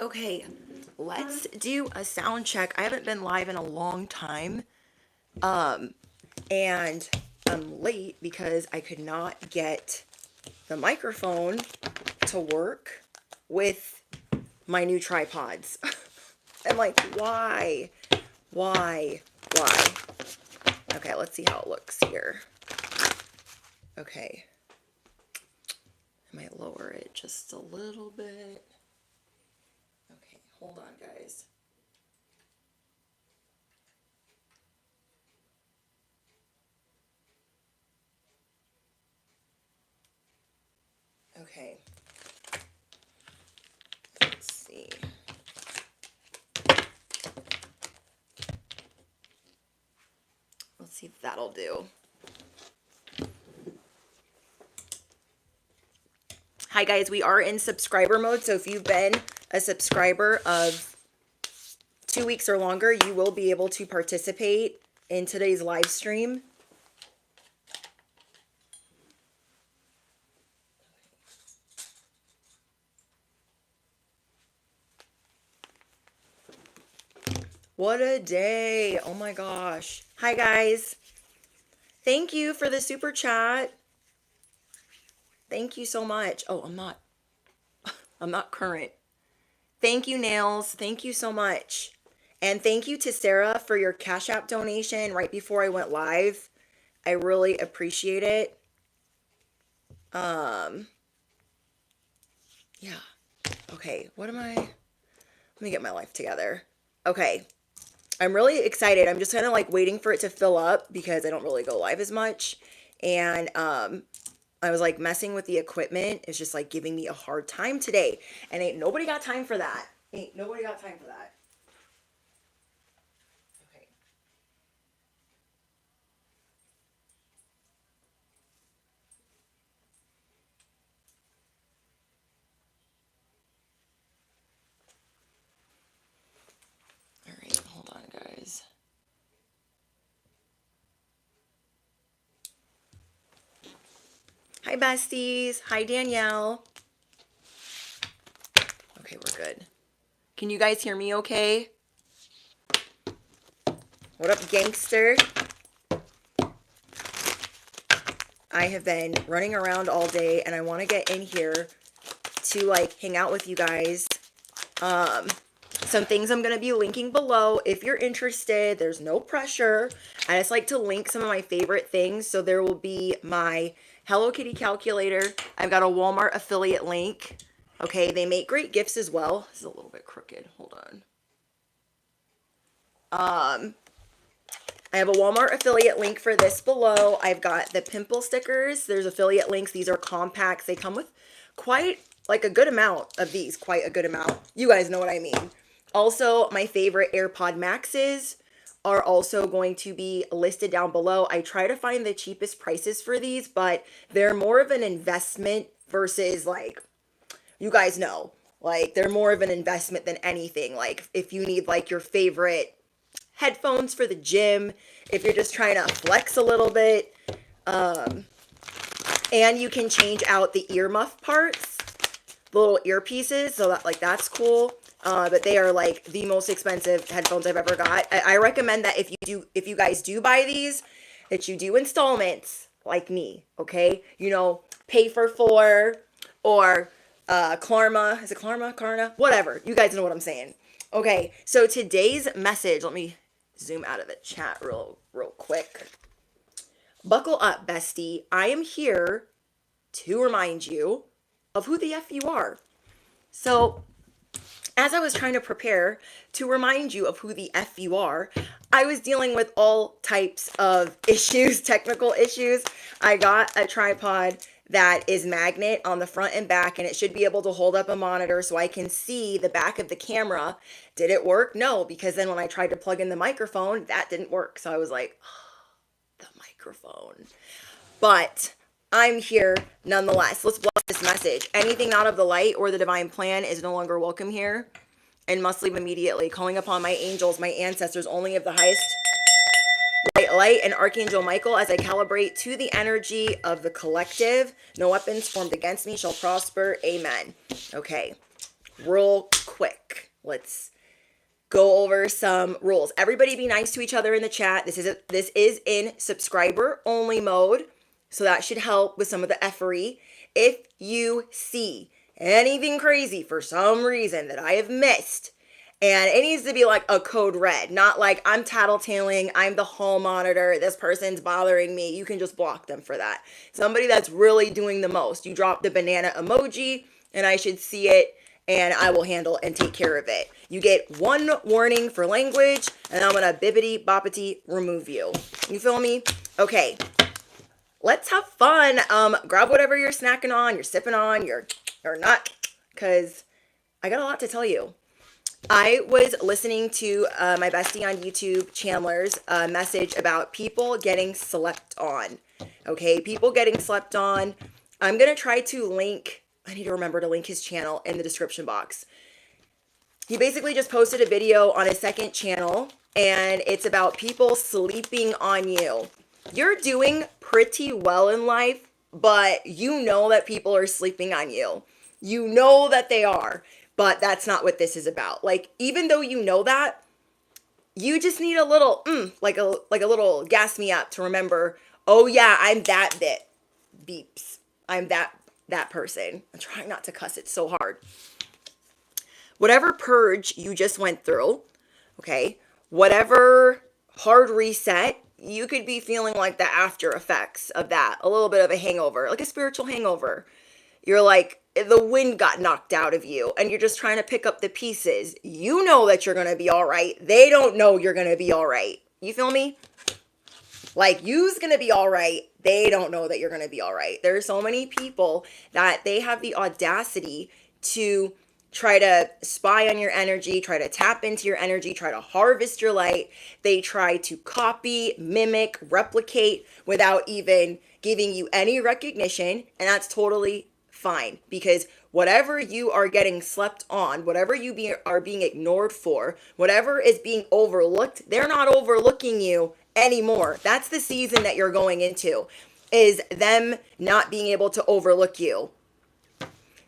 Okay, let's do a sound check. I haven't been live in a long time. And I'm late because I could not get the microphone to work with my new tripods. I'm like, why? Why? Why? Okay, let's see how it looks here. Okay. I might lower it just a little bit. Okay, hold on, guys. Okay. Let's see. Let's see if that'll do. Hi guys, we are in subscriber mode, so if you've been a subscriber of 2 weeks or longer, you will be able to participate in today's live stream. What a day. Oh my gosh. Hi guys. Thank you for the super chat. Thank you so much. Oh, I'm not current. Thank you, Nails. Thank you so much. And thank you to Sarah for your Cash App donation right before I went live. I really appreciate it. Yeah. Okay, let me get my life together. Okay. I'm really excited. I'm just kind of like waiting for it to fill up because I don't really go live as much. And I was like messing with the equipment. It's just like giving me a hard time today. And ain't nobody got time for that. Ain't nobody got time for that. Okay. All right, hold on, guys. Hi, besties. Hi, Danielle. Okay, we're good. Can you guys hear me okay? What up, gangster? I have been running around all day and I want to get in here to like hang out with you guys. Some things I'm going to be linking below if you're interested. There's no pressure. I just like to link some of my favorite things. So there will be my Hello Kitty calculator. I've got a Walmart affiliate link. Okay, they make great gifts as well. This is a little bit crooked. Hold on. I have a Walmart affiliate link for this below. I've got the pimple stickers. There's affiliate links. These are compacts. They come with quite like a good amount of these. Quite a good amount. You guys know what I mean. Also, my favorite AirPod Maxes are also going to be listed down below. I try to find the cheapest prices for these, but they're more of an investment versus like, you guys know, like they're more of an investment than anything. Like if you need like your favorite headphones for the gym, if you're just trying to flex a little bit, and you can change out the earmuff parts, the little earpieces, so that like that's cool. But they are like the most expensive headphones I've ever got. I recommend that if you guys do buy these, that you do installments like me, okay? You know, pay for 4 or Klarna. Is it Klarna? Whatever. You guys know what I'm saying. Okay, so today's message, let me zoom out of the chat real quick. Buckle up, bestie. I am here to remind you of who the F you are. So, as I was trying to prepare to remind you of who the F you are, I was dealing with all types of issues, technical issues. I got a tripod that is magnet on the front and back, and it should be able to hold up a monitor so I can see the back of the camera. Did it work? No, because then when I tried to plug in the microphone, that didn't work. So I was like, oh, the microphone. But I'm here nonetheless. Let's bless this message. Anything not of the light or the divine plan is no longer welcome here and must leave immediately. Calling upon my angels, my ancestors, only of the highest light, and Archangel Michael as I calibrate to the energy of the collective. No weapons formed against me shall prosper. Amen. Okay. real quick. Let's go over some rules. Everybody be nice to each other in the chat. This is in subscriber only mode, so that should help with some of the effery. If you see anything crazy for some reason that I have missed, and it needs to be like a code red, not like I'm tattletaling, I'm the hall monitor, this person's bothering me. You can just block them for that. Somebody that's really doing the most, you drop the banana emoji and I should see it and I will handle and take care of it. You get one warning for language and I'm gonna bippity boppity remove you. You feel me? Okay. Let's have fun. Grab whatever you're snacking on, you're sipping on, you're not, because I got a lot to tell you. I was listening to my bestie on YouTube, Chandler's message about people getting slept on. Okay, people getting slept on. I'm going to try to link, I need to remember to link his channel in the description box. He basically just posted a video on his second channel, and it's about people sleeping on you. You're doing pretty well in life, but you know that people are sleeping on you. You know that they are. But that's not what this is about. Like, even though you know that, you just need a little, like a little gas me up to remember, oh yeah, I'm that bit. Beeps. I'm that person. I'm trying not to cuss it so hard. Whatever purge you just went through, okay, whatever hard reset, you could be feeling like the after effects of that. A little bit of a hangover, like a spiritual hangover. You're like, the wind got knocked out of you and you're just trying to pick up the pieces. You know that you're going to be all right. They don't know you're going to be all right. You feel me? Like, you's going to be all right. They don't know that you're going to be all right. There's so many people that they have the audacity to try to spy on your energy, try to tap into your energy, try to harvest your light. They try to copy, mimic, replicate without even giving you any recognition. And that's totally fine, because whatever you are getting slept on, whatever you are being ignored for, whatever is being overlooked, they're not overlooking you anymore. That's the season that you're going into, is them not being able to overlook you,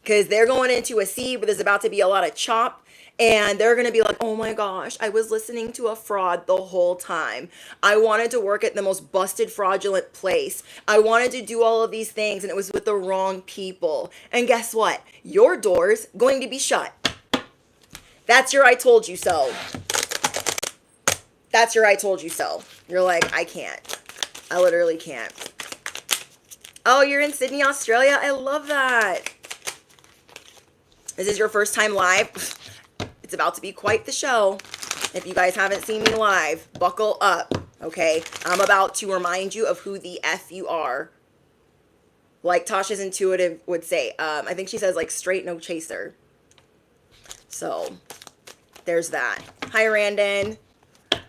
because they're going into a sea where there's about to be a lot of chop. And they're going to be like, oh my gosh, I was listening to a fraud the whole time. I wanted to work at the most busted, fraudulent place. I wanted to do all of these things and it was with the wrong people. And guess what? Your door's going to be shut. That's your I told you so. That's your I told you so. You're like, I can't. I literally can't. Oh, you're in Sydney, Australia? I love that. This is your first time live? It's about to be quite the show. If you guys haven't seen me live, buckle up, okay? I'm about to remind you of who the F you are. Like Tasha's intuitive would say. I think she says, like, straight no chaser. So, there's that. Hi, Randon.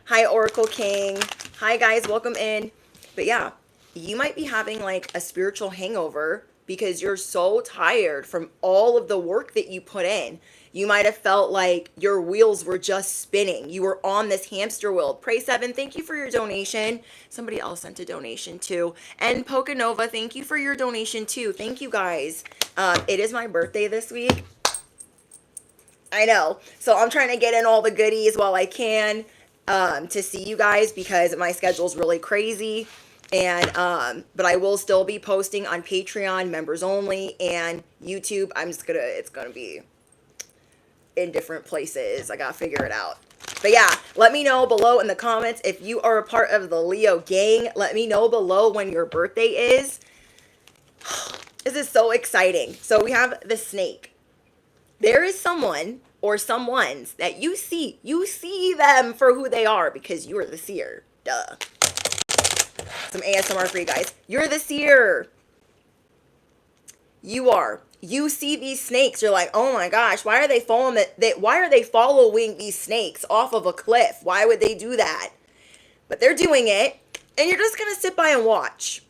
Hi, Oracle King. Hi, guys. Welcome in. But yeah, you might be having, like, a spiritual hangover because you're so tired from all of the work that you put in. You might have felt like your wheels were just spinning. You were on this hamster wheel. Pray 7, thank you for your donation. Somebody else sent a donation too. And Pocanova, thank you for your donation too. Thank you guys. It is my birthday this week. I know. So I'm trying to get in all the goodies while I can to see you guys, because my schedule's really crazy. And but I will still be posting on Patreon, members only, and YouTube. It's gonna be in different places. I gotta figure it out. But yeah, let me know below in the comments if you are a part of the Leo gang. Let me know below when your birthday is. This is so exciting. So we have the snake. There is someone or someones that you see them for who they are, because you are the seer. Duh. Some ASMR for you guys. You're the seer. You are. You see these snakes. You're like, oh my gosh, why are they following these snakes off of a cliff? Why would they do that? But they're doing it, and you're just gonna sit by and watch.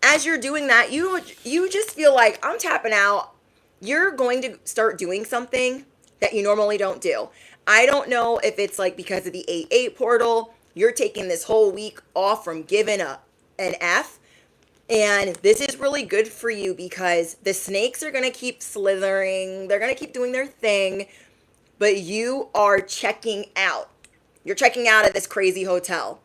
As you're doing that, you just feel like, I'm tapping out. You're going to start doing something that you normally don't do. I don't know if it's like because of the 8/8 portal, you're taking this whole week off from giving an F. And this is really good for you because the snakes are going to keep slithering. They're going to keep doing their thing. But you are checking out. You're checking out of this crazy hotel.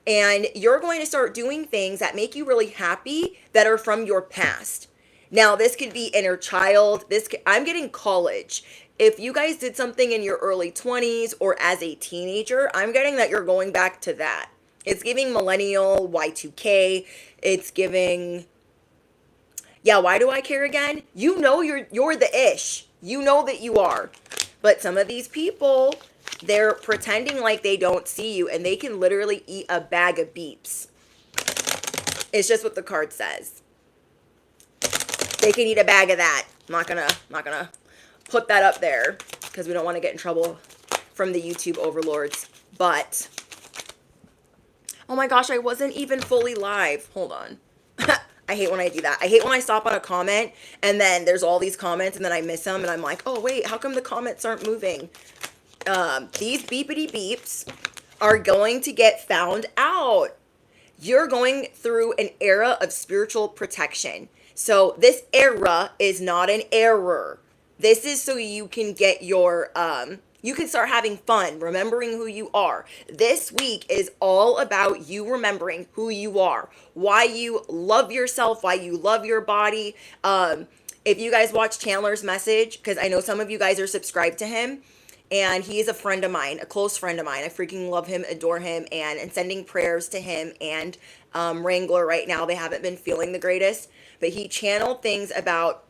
And you're going to start doing things that make you really happy that are from your past. Now, this could be inner child. I'm getting college. If you guys did something in your early 20s or as a teenager, I'm getting that you're going back to that. It's giving millennial, Y2K. It's giving, yeah, why do I care again? You know you're the ish. You know that you are. But some of these people, they're pretending like they don't see you, and they can literally eat a bag of beeps. It's just what the card says. They can eat a bag of that. I'm not gonna put that up there because we don't want to get in trouble from the YouTube overlords. But oh my gosh, I wasn't even fully live. Hold on. I hate when I do that. I hate when I stop on a comment and then there's all these comments and then I miss them and I'm like, oh wait, how come the comments aren't moving? These beepity beeps are going to get found out. You're going through an era of spiritual protection. So this era is not an error. This is so you can get your, you can start having fun, remembering who you are. This week is all about you remembering who you are, why you love yourself, why you love your body. If you guys watch Chandler's message, because I know some of you guys are subscribed to him, and he is a friend of mine, a close friend of mine. I freaking love him, adore him, and sending prayers to him and Wrangler right now. They haven't been feeling the greatest, but he channeled things about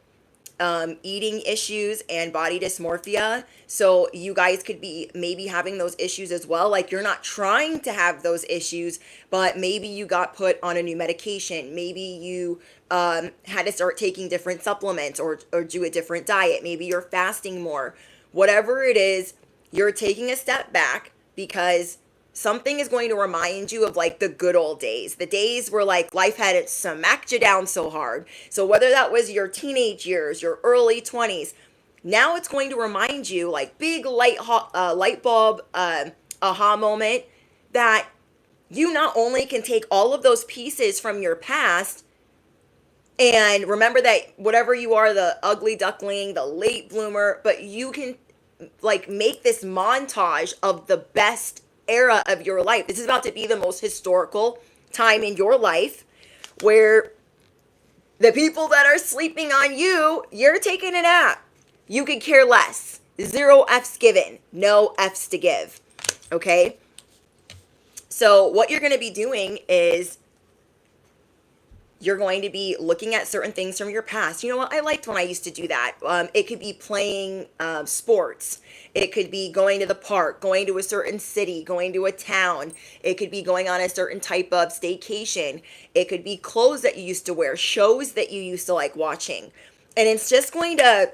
eating issues and body dysmorphia. So you guys could be maybe having those issues as well. Like you're not trying to have those issues, but maybe you got put on a new medication. Maybe you had to start taking different supplements or do a different diet. Maybe you're fasting more. Whatever it is, you're taking a step back because something is going to remind you of like the good old days, the days where like life had smacked you down so hard. So whether that was your teenage years, your early 20s, now it's going to remind you like big light bulb aha moment that you not only can take all of those pieces from your past and remember that whatever you are, the ugly duckling, the late bloomer, but you can like make this montage of the best era of your life. This is about to be the most historical time in your life where the people that are sleeping on you, you're taking a nap. You could care less. 0 F's given. No F's to give. Okay? So what you're going to be doing is you're going to be looking at certain things from your past. You know what? I liked when I used to do that. It could be playing sports. It could be going to the park, going to a certain city, going to a town. It could be going on a certain type of staycation. It could be clothes that you used to wear, shows that you used to like watching. And it's just going to,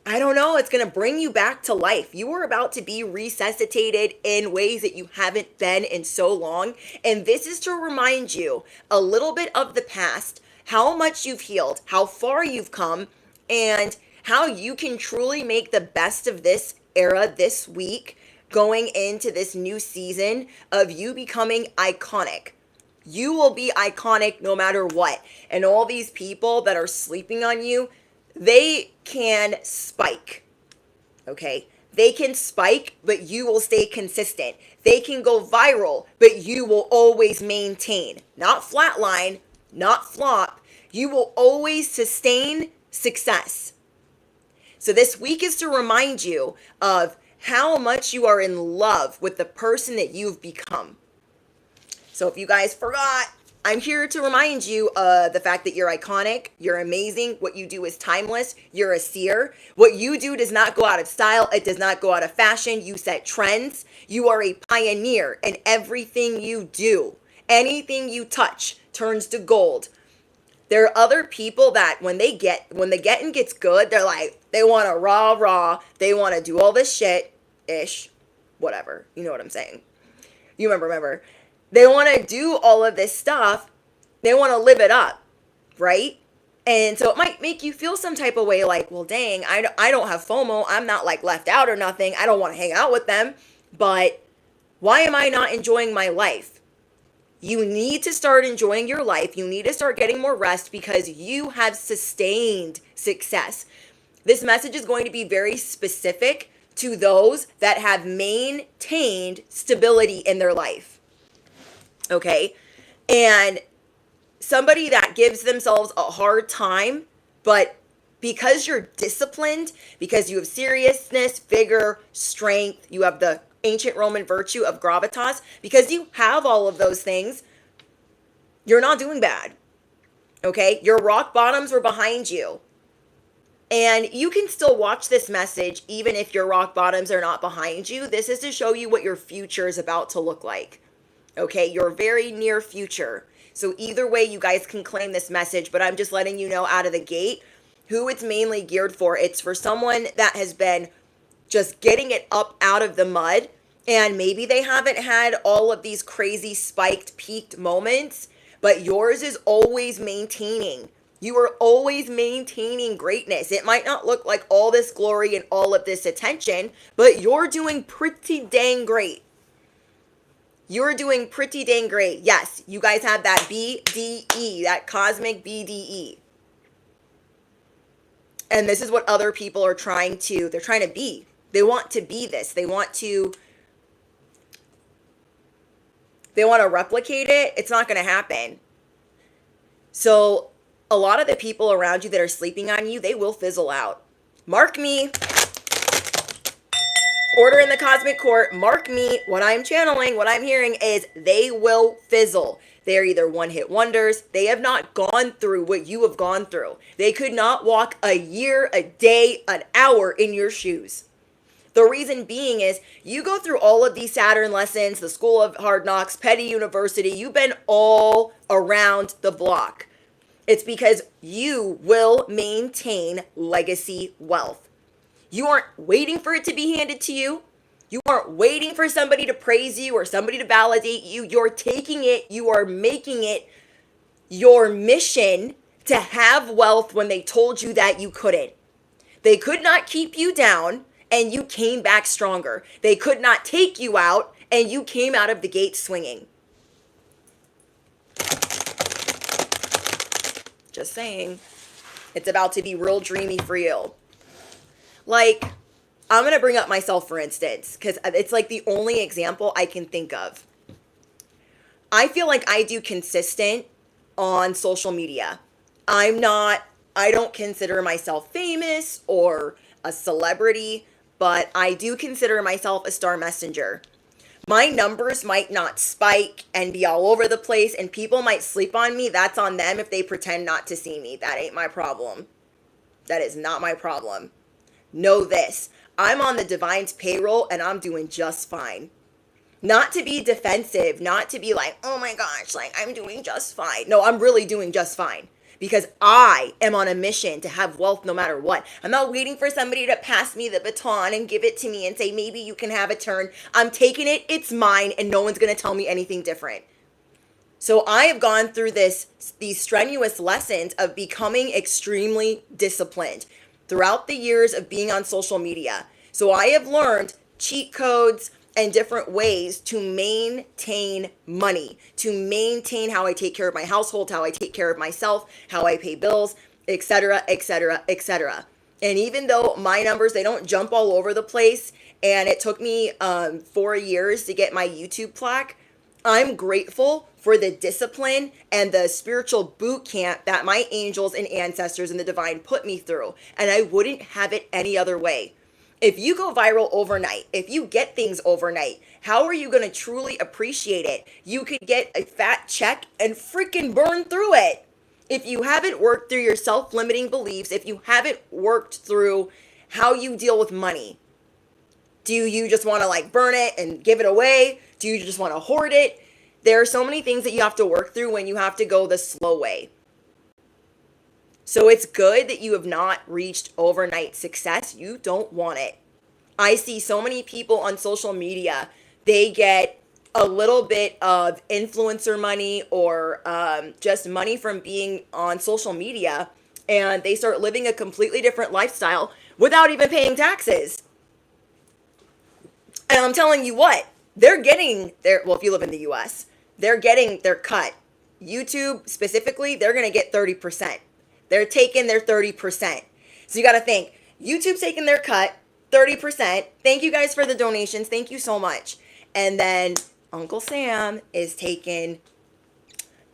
I don't know, it's going to bring you back to life. You are about to be resuscitated in ways that you haven't been in so long. And this is to remind you a little bit of the past, how much you've healed, how far you've come, and how you can truly make the best of this era this week going into this new season of you becoming iconic. You will be iconic no matter what. And all these people that are sleeping on you, they can spike, okay? They can spike, but you will stay consistent. They can go viral, but you will always maintain. Not flatline, not flop. You will always sustain success. So this week is to remind you of how much you are in love with the person that you've become. So if you guys forgot, I'm here to remind you of the fact that you're iconic, you're amazing, what you do is timeless, you're a seer. What you do does not go out of style, it does not go out of fashion, you set trends. You are a pioneer in everything you do. Anything you touch turns to gold. There are other people that when the getting gets good, they're like, they want to rah, they want to do all this shit-ish, whatever, you know what I'm saying. You remember. They want to do all of this stuff. They want to live it up, right? And so it might make you feel some type of way like, well, dang, I don't have FOMO. I'm not like left out or nothing. I don't want to hang out with them. But why am I not enjoying my life? You need to start enjoying your life. You need to start getting more rest because you have sustained success. This message is going to be very specific to those that have maintained stability in their life. Okay? And somebody that gives themselves a hard time, but because you're disciplined, because you have seriousness, vigor, strength, you have the ancient Roman virtue of gravitas, because you have all of those things, you're not doing bad. Okay? Your rock bottoms were behind you. And you can still watch this message even if your rock bottoms are not behind you. This is to show you what your future is about to look like. Okay? Your very near future. So either way, you guys can claim this message, but I'm just letting you know out of the gate who it's mainly geared for. It's for someone that has been just getting it up out of the mud, and maybe they haven't had all of these crazy spiked, peaked moments, but yours is always maintaining. You are always maintaining greatness. It might not look like all this glory and all of this attention, but you're doing pretty dang great. You're doing pretty dang great. Yes, you guys have that BDE, that cosmic BDE. And this is what other people are trying to be. They want to be this. They want to replicate it. It's not going to happen. So a lot of the people around you that are sleeping on you, they will fizzle out. Mark me. Order in the cosmic court. Mark me. What I'm channeling, what I'm hearing is they will fizzle. They are either one-hit wonders. They have not gone through what you have gone through. They could not walk a year, a day, an hour in your shoes. The reason being is you go through all of these Saturn lessons, the School of Hard Knocks, Petty University. You've been all around the block. It's because you will maintain legacy wealth. You aren't waiting for it to be handed to you. You aren't waiting for somebody to praise you or somebody to validate you. You're taking it. You are making it your mission to have wealth when they told you that you couldn't. They could not keep you down, and you came back stronger. They could not take you out, and you came out of the gate swinging. Just saying. It's about to be real dreamy for you. Like, I'm going to bring up myself, for instance, because it's like the only example I can think of. I feel like I do consistent on social media. I don't consider myself famous or a celebrity, but I do consider myself a star messenger. My numbers might not spike and be all over the place, and people might sleep on me. That's on them if they pretend not to see me. That ain't my problem. That is not my problem. Know this. I'm on the divine's payroll, and I'm doing just fine. Not to be defensive, not to be like, oh my gosh, like I'm doing just fine. No, I'm really doing just fine. Because I am on a mission to have wealth no matter what. I'm not waiting for somebody to pass me the baton and give it to me and say, maybe you can have a turn. I'm taking it, it's mine, and no one's going to tell me anything different. So I have gone through these strenuous lessons of becoming extremely disciplined throughout the years of being on social media. So I have learned cheat codes and different ways to maintain money, to maintain how I take care of my household, how I take care of myself, how I pay bills, etc., etc., etc. And even though my numbers, they don't jump all over the place, and it took me 4 years to get my YouTube plaque, I'm grateful for the discipline and the spiritual boot camp that my angels and ancestors and the divine put me through. And I wouldn't have it any other way. If you go viral overnight, if you get things overnight, how are you going to truly appreciate it? You could get a fat check and freaking burn through it. If you haven't worked through your self-limiting beliefs, if you haven't worked through how you deal with money, do you just want to like burn it and give it away? Do you just want to hoard it? There are so many things that you have to work through when you have to go the slow way. So it's good that you have not reached overnight success. You don't want it. I see so many people on social media, they get a little bit of influencer money or just money from being on social media, and they start living a completely different lifestyle without even paying taxes. And I'm telling you what, they're getting there. Well, if you live in the US, they're getting their cut. YouTube specifically, they're going to get 30%. They're taking their 30%. So you got to think, YouTube's taking their cut, 30%. Thank you guys for the donations. Thank you so much. And then Uncle Sam is taking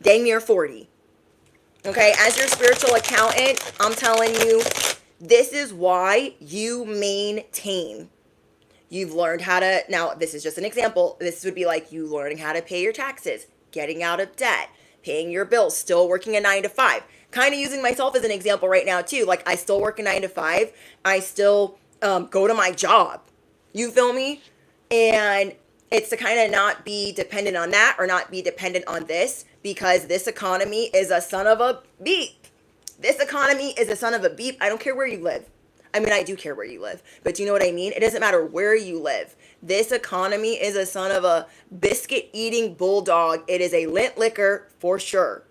dang near 40. Okay, as your spiritual accountant, I'm telling you, this is why you maintain. You've learned how to, now this is just an example. This would be like you learning how to pay your taxes, getting out of debt, paying your bills, still working a 9 to 5. Kind of using myself as an example right now too. Like I still work a 9 to 5. I still go to my job. You feel me? And it's to kind of not be dependent on that or not be dependent on this, because this economy is a son of a beep. This economy is a son of a beep. I don't care where you live. I mean, I do care where you live, but do you know what I mean? It doesn't matter where you live. This economy is a son of a biscuit eating bulldog. It is a lint licker for sure.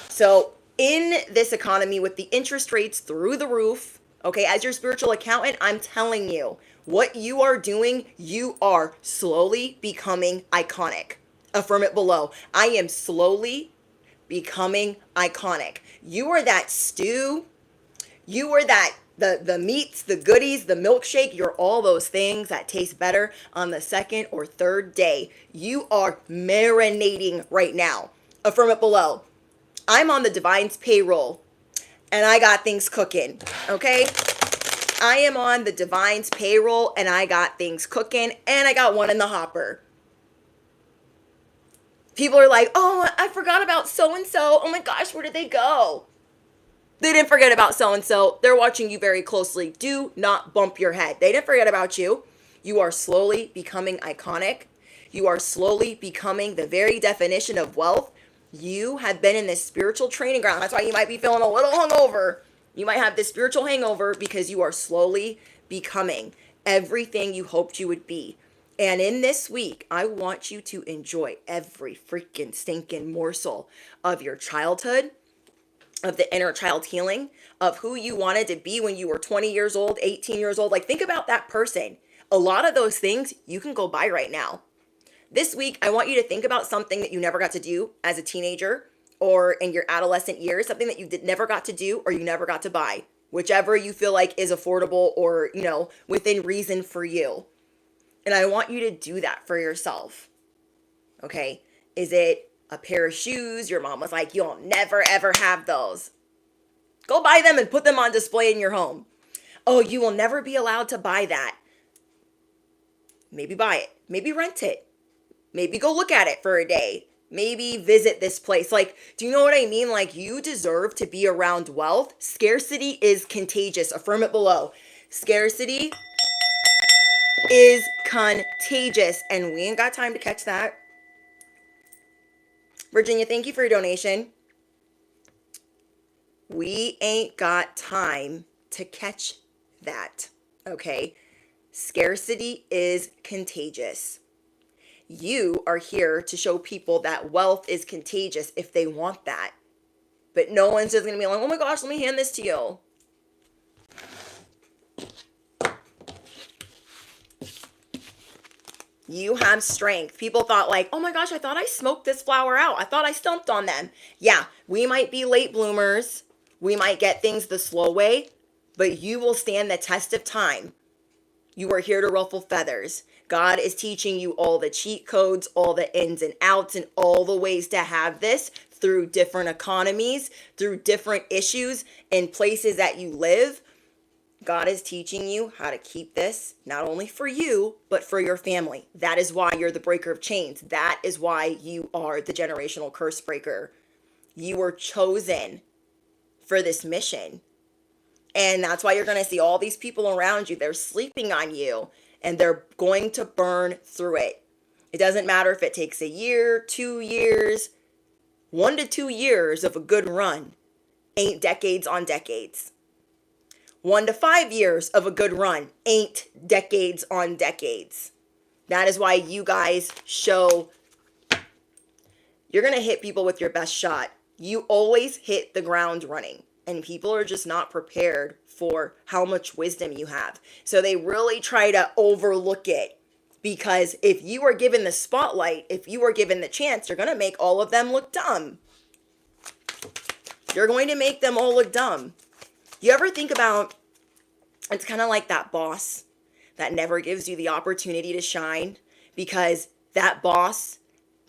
So in this economy with the interest rates through the roof, okay, as your spiritual accountant, I'm telling you, what you are doing, you are slowly becoming iconic. Affirm it below. I am slowly becoming iconic. You are that stew. You are that the meats, the goodies, the milkshake. You're all those things that taste better on the second or third day. You are marinating right now. Affirm it below. I'm on the Divine's payroll and I got things cooking. Okay? I am on the Divine's payroll and I got things cooking and I got one in the hopper. People are like, oh, I forgot about so-and-so. Oh my gosh, where did they go? They didn't forget about so-and-so. They're watching you very closely. Do not bump your head. They didn't forget about you. You are slowly becoming iconic. You are slowly becoming the very definition of wealth. You have been in this spiritual training ground. That's why you might be feeling a little hungover. You might have this spiritual hangover because you are slowly becoming everything you hoped you would be. And in this week, I want you to enjoy every freaking stinking morsel of your childhood, of the inner child healing, of who you wanted to be when you were 20 years old, 18 years old. Like, think about that person. A lot of those things you can go buy right now. This week, I want you to think about something that you never got to do as a teenager or in your adolescent years, something that you never got to do or you never got to buy, whichever you feel like is affordable or, within reason for you. And I want you to do that for yourself. Okay? Is it a pair of shoes? Your mom was like, you'll never ever have those. Go buy them and put them on display in your home. Oh, you will never be allowed to buy that. Maybe buy it. Maybe rent it. Maybe go look at it for a day. Maybe visit this place. Like, do you know what I mean? Like, you deserve to be around wealth. Scarcity is contagious. Affirm it below. Scarcity is contagious. And we ain't got time to catch that. Virginia, thank you for your donation. We ain't got time to catch that. Okay? Scarcity is contagious. You are here to show people that wealth is contagious if they want that. But no one's just going to be like, oh my gosh, let me hand this to you. You have strength. People thought like, oh my gosh, I thought I smoked this flower out. I thought I stomped on them. Yeah, we might be late bloomers. We might get things the slow way, but you will stand the test of time. You are here to ruffle feathers. God is teaching you all the cheat codes, all the ins and outs, and all the ways to have this through different economies, through different issues in places that you live. God is teaching you how to keep this not only for you, but for your family. That is why you're the breaker of chains. That is why you are the generational curse breaker. You were chosen for this mission. And that's why you're going to see all these people around you. They're sleeping on you and they're going to burn through it. It doesn't matter if it takes a year, 2 years, 1 to 2 years of a good run. Ain't decades on decades. 1 to 5 years of a good run ain't decades on decades. That is why you guys show you're going to hit people with your best shot. You always hit the ground running. And people are just not prepared for how much wisdom you have. So they really try to overlook it. Because if you are given the spotlight, if you are given the chance, you're going to make all of them look dumb. You're going to make them all look dumb. You ever think about, it's kind of like that boss that never gives you the opportunity to shine, because that boss,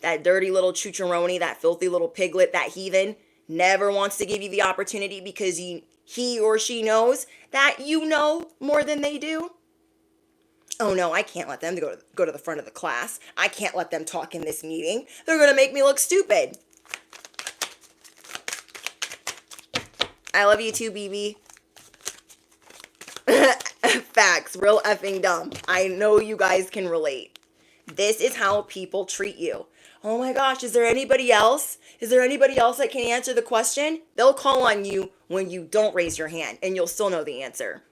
that dirty little chicharoni, that filthy little piglet, that heathen, never wants to give you the opportunity because he or she knows that you know more than they do. Oh no, I can't let them go to the front of the class. I can't let them talk in this meeting. They're going to make me look stupid. I love you too, BB. Facts, real effing dumb. I know you guys can relate. This is how people treat you. Oh my gosh, is there anybody else? Is there anybody else that can answer the question? They'll call on you when you don't raise your hand, and you'll still know the answer.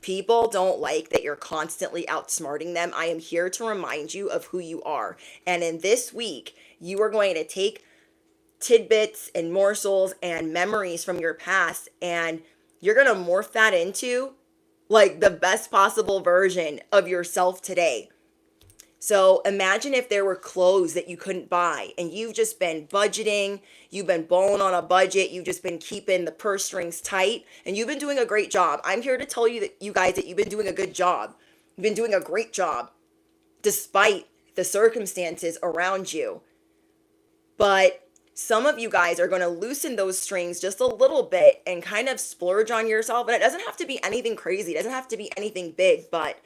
People don't like that you're constantly outsmarting them. I am here to remind you of who you are. And in this week, you are going to take tidbits and morsels and memories from your past, and you're going to morph that into like the best possible version of yourself today. So imagine if there were clothes that you couldn't buy, and you've just been budgeting, you've been balling on a budget, you've just been keeping the purse strings tight, and you've been doing a great job. I'm here to tell you that you guys that you've been doing a good job. You've been doing a great job despite the circumstances around you. But some of you guys are going to loosen those strings just a little bit and kind of splurge on yourself. And it doesn't have to be anything crazy. It doesn't have to be anything big, but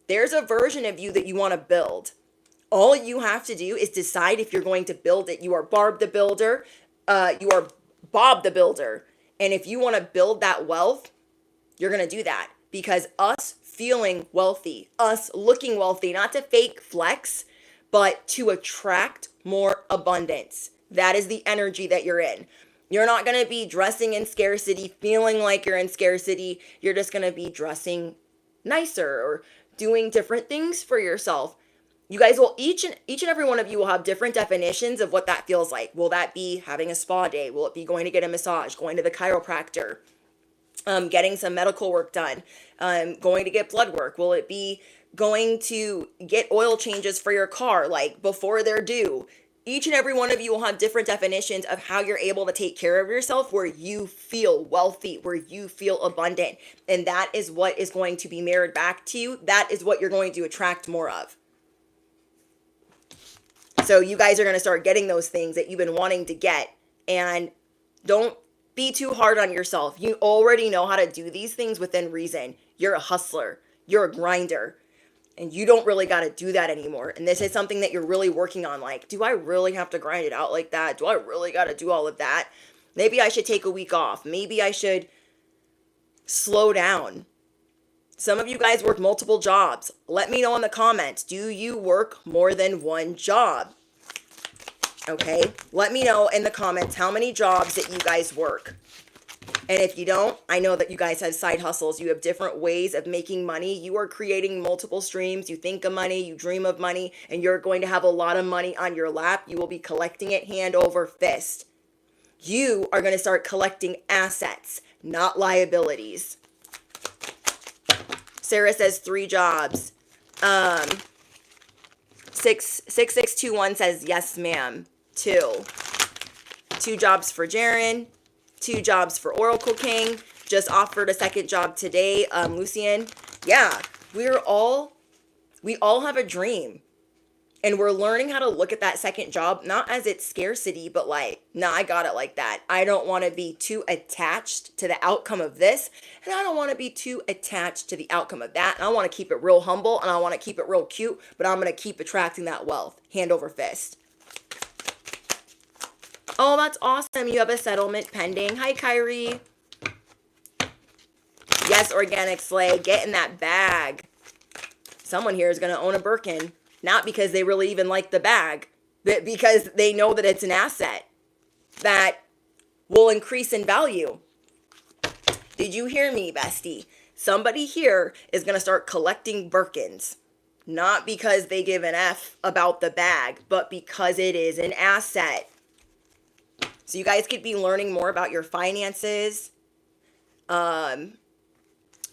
there's a version of you that you want to build. All you have to do is decide if you're going to build it. You are Barb the Builder. You are Bob the Builder. And if you want to build that wealth, you're going to do that. Because us feeling wealthy, us looking wealthy, not to fake flex, but to attract more abundance. That is the energy that you're in. You're not going to be dressing in scarcity, feeling like you're in scarcity. You're just going to be dressing nicer or doing different things for yourself. You guys will, each and every one of you will have different definitions of what that feels like. Will that be having a spa day? Will it be going to get a massage, going to the chiropractor, getting some medical work done, going to get blood work? Will it be going to get oil changes for your car, like before they're due? Each and every one of you will have different definitions of how you're able to take care of yourself, where you feel wealthy, where you feel abundant. And that is what is going to be mirrored back to you. That is what you're going to attract more of. So you guys are going to start getting those things that you've been wanting to get. And don't be too hard on yourself. You already know how to do these things within reason. You're a hustler. You're a grinder. And you don't really got to do that anymore. And this is something that you're really working on. Like, do I really have to grind it out like that? Do I really got to do all of that? Maybe I should take a week off. Maybe I should slow down. Some of you guys work multiple jobs. Let me know in the comments. Do you work more than one job? Okay. Let me know in the comments how many jobs that you guys work. And if you don't, I know that you guys have side hustles. You have different ways of making money. You are creating multiple streams. You think of money, you dream of money, and you're going to have a lot of money on your lap. You will be collecting it hand over fist. You are going to start collecting assets, not liabilities. Sarah says 3 jobs. 6621 says yes, ma'am. 2 jobs for Jaren. 2 jobs for Oracle King. Just offered a second job today. Lucian. Yeah, we all have a dream. And we're learning how to look at that second job, not as its scarcity, but like, nah, I got it like that. I don't want to be too attached to the outcome of this. And I don't want to be too attached to the outcome of that. And I want to keep it real humble, and I want to keep it real cute, but I'm going to keep attracting that wealth, hand over fist. Oh, that's awesome. You have a settlement pending. Hi, Kyrie. Yes, Organic Slay. Get in that bag. Someone here is going to own a Birkin. Not because they really even like the bag, but because they know that it's an asset that will increase in value. Did you hear me, bestie? Somebody here is going to start collecting Birkins. Not because they give an F about the bag, but because it is an asset. So you guys could be learning more about your finances.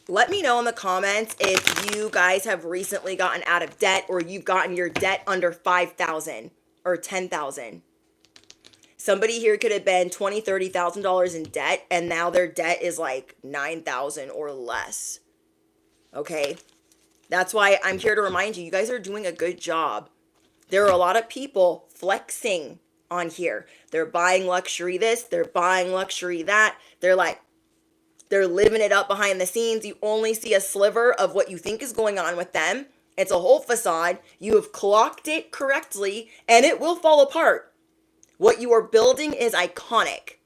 Let me know in the comments if you guys have recently gotten out of debt or you've gotten your debt under 5,000 or 10,000. Somebody here could have been $20,000, $30,000 in debt, and now their debt is like 9,000 or less. Okay? That's why I'm here to remind you, you guys are doing a good job. There are a lot of people flexing on here. They're buying luxury this, they're buying luxury that. They're living it up behind the scenes. You only see a sliver of what you think is going on with them. It's a whole facade. You have clocked it correctly, and it will fall apart. What you are building is iconic.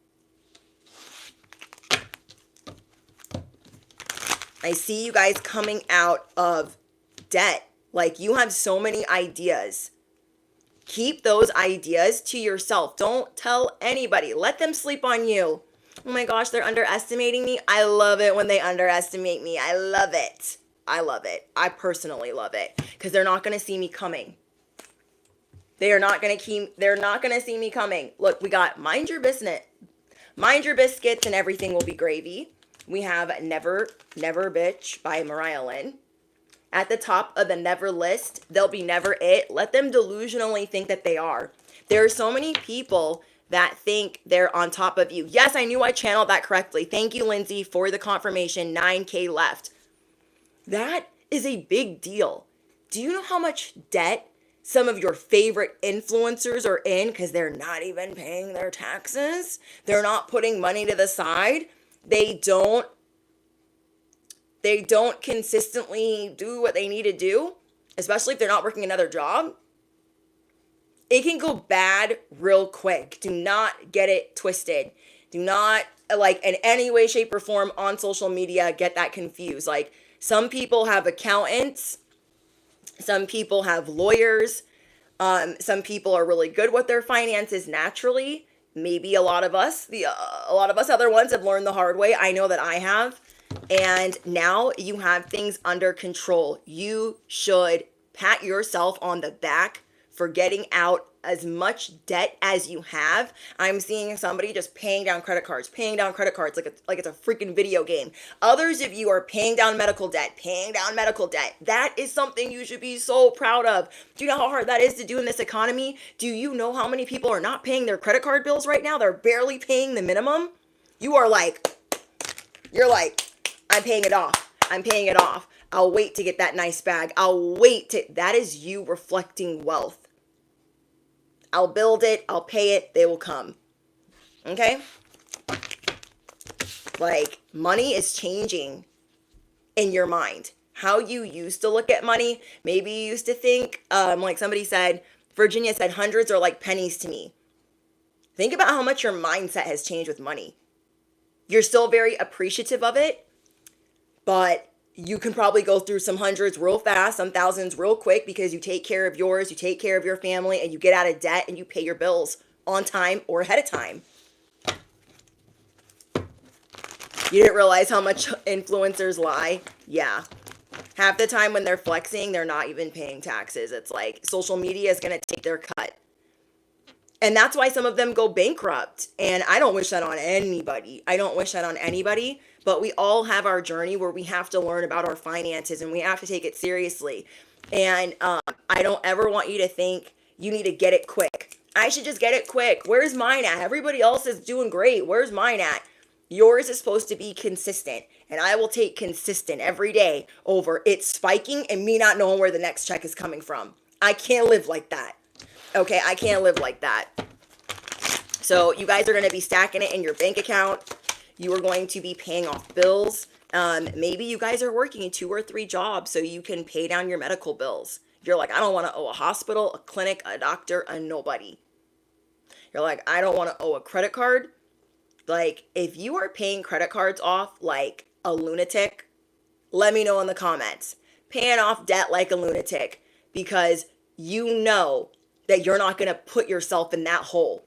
I see you guys coming out of debt. Like, you have so many ideas. Keep those ideas to yourself. Don't tell anybody. Let them sleep on you. Oh my gosh, they're underestimating me. I love it when they underestimate me. I love it. I love it. I personally love it because they're not going to see me coming. They're not going to see me coming. Look, we got Mind Your Business. Mind Your Biscuits and Everything Will Be Gravy. We have Never Bitch by Mariah Lynn. At the top of the never list, they'll be never it. Let them delusionally think that they are. There are so many people that think they're on top of you. Yes, I knew I channeled that correctly. Thank you, Lindsay, for the confirmation. 9K left. That is a big deal. Do you know how much debt some of your favorite influencers are in because they're not even paying their taxes? They're not putting money to the side. They don't consistently do what they need to do, especially if they're not working another job. It can go bad real quick. Do not get it twisted. Do not, like, in any way, shape, or form on social media, get that confused. Like, some people have accountants. Some people have lawyers. Some people are really good with their finances naturally. Maybe a lot of us other ones have learned the hard way. I know that I have. And now you have things under control. You should pat yourself on the back for getting out as much debt as you have. I'm seeing somebody just paying down credit cards like it's a freaking video game. Others of you are paying down medical debt. That is something you should be so proud of. Do you know how hard that is to do in this economy? Do you know how many people are not paying their credit card bills right now? They're barely paying the minimum. You're like, I'm paying it off. I'll wait to get that nice bag. That is you reflecting wealth. I'll build it. I'll pay it. They will come. Okay? Like, money is changing in your mind. How you used to look at money. Maybe you used to think, like somebody said, Virginia said, hundreds are like pennies to me. Think about how much your mindset has changed with money. You're still very appreciative of it, but you can probably go through some hundreds real fast, some thousands real quick because you take care of yours, you take care of your family, and you get out of debt and you pay your bills on time or ahead of time. You didn't realize how much influencers lie? Yeah. Half the time when they're flexing, they're not even paying taxes. It's like social media is going to take their cut. And that's why some of them go bankrupt. And I don't wish that on anybody. But we all have our journey where we have to learn about our finances and we have to take it seriously. And I don't ever want you to think you need to get it quick. I should just get it quick. Where's mine at? Everybody else is doing great. Where's mine at? Yours is supposed to be consistent. And I will take consistent every day over it spiking and me not knowing where the next check is coming from. I can't live like that. Okay, I can't live like that. So you guys are going to be stacking it in your bank account. You are going to be paying off bills. Maybe you guys are working 2 or 3 jobs so you can pay down your medical bills. You're like, I don't want to owe a hospital, a clinic, a doctor, a nobody. You're like, I don't want to owe a credit card. Like, if you are paying credit cards off like a lunatic, let me know in the comments. Paying off debt like a lunatic because you know that you're not going to put yourself in that hole.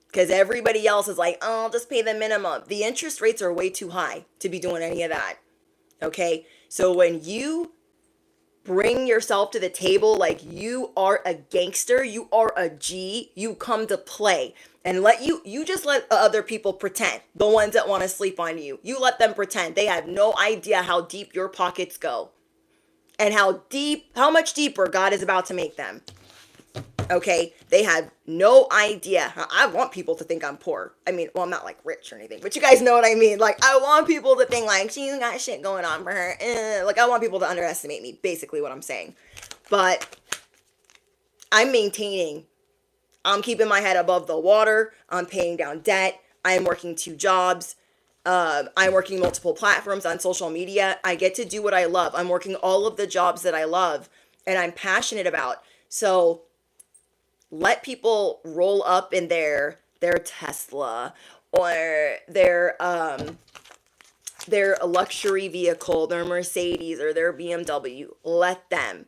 Because everybody else is like, oh, I'll just pay the minimum. The interest rates are way too high to be doing any of that. Okay? So when you bring yourself to the table like you are a gangster, you are a G, you come to play. And you just let other people pretend. The ones that want to sleep on you. You let them pretend. They have no idea how deep your pockets go. And how much deeper God is about to make them. Okay, they have no idea. I want people to think I'm poor. I mean, well, I'm not like rich or anything, but you guys know what I mean. Like, I want people to think like she's got shit going on for her. Like, I want people to underestimate me, basically what I'm saying. But I'm maintaining. I'm keeping my head above the water. I'm paying down debt. I'm working 2 jobs. I'm working multiple platforms on social media. I get to do what I love. I'm working all of the jobs that I love and I'm passionate about. So let people roll up in their Tesla or their luxury vehicle, their Mercedes or their BMW. Let them.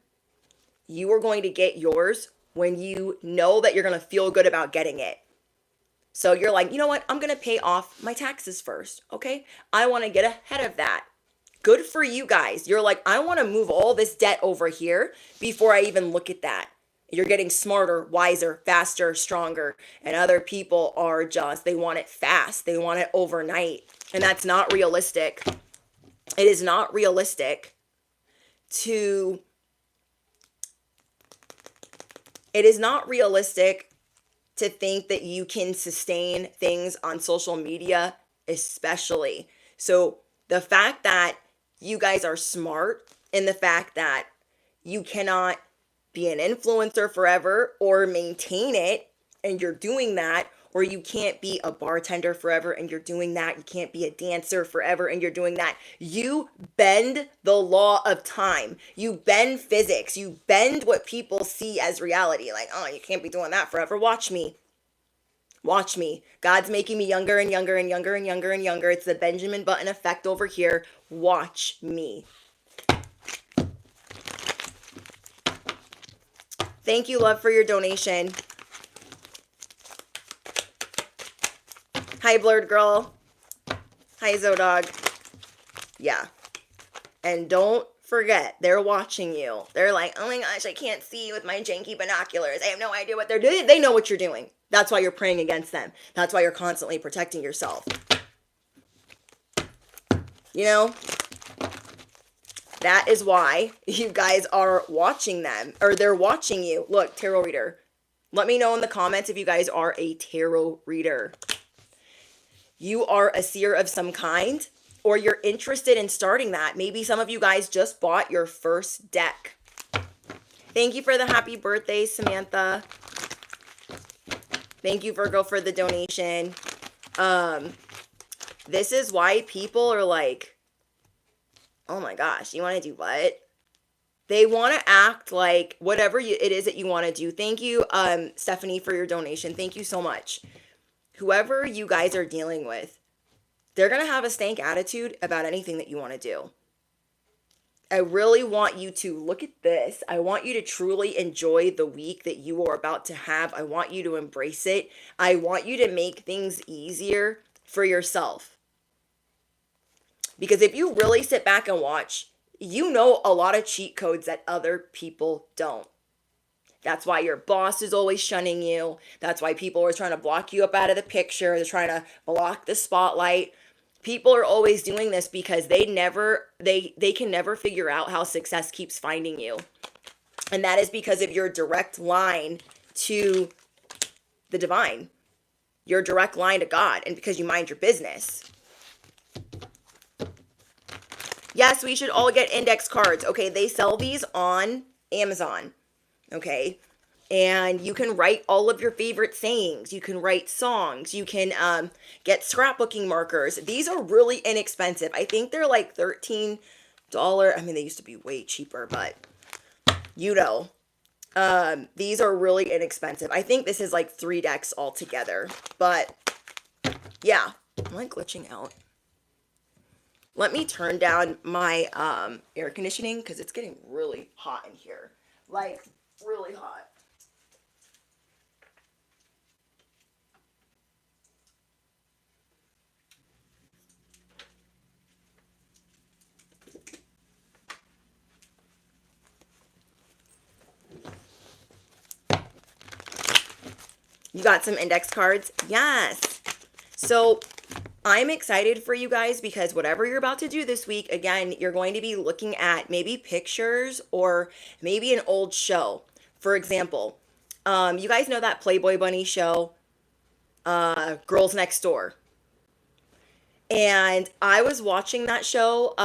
You are going to get yours when you know that you're going to feel good about getting it. So you're like, you know what? I'm going to pay off my taxes first. Okay. I want to get ahead of that. Good for you guys. You're like, I want to move all this debt over here before I even look at that. You're getting smarter, wiser, faster, stronger. And other people are just, they want it fast. They want it overnight. And that's not realistic. It is not realistic to, it is not realistic to think that you can sustain things on social media, especially. So the fact that you guys are smart and the fact that you cannot be an influencer forever or maintain it and you're doing that, or you can't be a bartender forever and you're doing that, you can't be a dancer forever and you're doing that. You bend the law of time. You bend physics. You bend what people see as reality. Like, oh, you can't be doing that forever. Watch me. Watch me. God's making me younger and younger and younger and younger and younger. It's the Benjamin Button effect over here. Watch me. Thank you, love, for your donation. Hi, Blurred Girl. Hi, Zodog. Yeah. And don't forget, they're watching you. They're like, oh my gosh, I can't see with my janky binoculars. I have no idea what they're doing. They know what you're doing. That's why you're praying against them. That's why you're constantly protecting yourself. You know? That is why you guys are watching them, or they're watching you. Look, tarot reader. Let me know in the comments if you guys are a tarot reader. You are a seer of some kind, or you're interested in starting that. Maybe some of you guys just bought your first deck. Thank you for the happy birthday, Samantha. Thank you, Virgo, for the donation. This is why people are like, oh my gosh, you want to do what? They want to act like whatever it is that you want to do. Thank you, Stephanie, for your donation. Thank you so much. Whoever you guys are dealing with, they're going to have a stank attitude about anything that you want to do. I really want you to look at this. I want you to truly enjoy the week that you are about to have. I want you to embrace it. I want you to make things easier for yourself. Because if you really sit back and watch, you know a lot of cheat codes that other people don't. That's why your boss is always shunning you. That's why people are trying to block you up out of the picture. They're trying to block the spotlight. People are always doing this because they can never figure out how success keeps finding you. And that is because of your direct line to the divine. Your direct line to God, and because you mind your business. Yes, we should all get index cards. Okay, they sell these on Amazon. Okay, and you can write all of your favorite sayings. You can write songs. You can get scrapbooking markers. These are really inexpensive. I think they're like $13. I mean, they used to be way cheaper, but you know, these are really inexpensive. I think this is like 3 decks altogether, but yeah. Am I glitching out? Let me turn down my air conditioning because it's getting really hot in here. Like, really hot. You got some index cards? Yes. So I'm excited for you guys because whatever you're about to do this week, again, you're going to be looking at maybe pictures or maybe an old show. For example, you guys know that Playboy Bunny show, Girls Next Door. And I was watching that show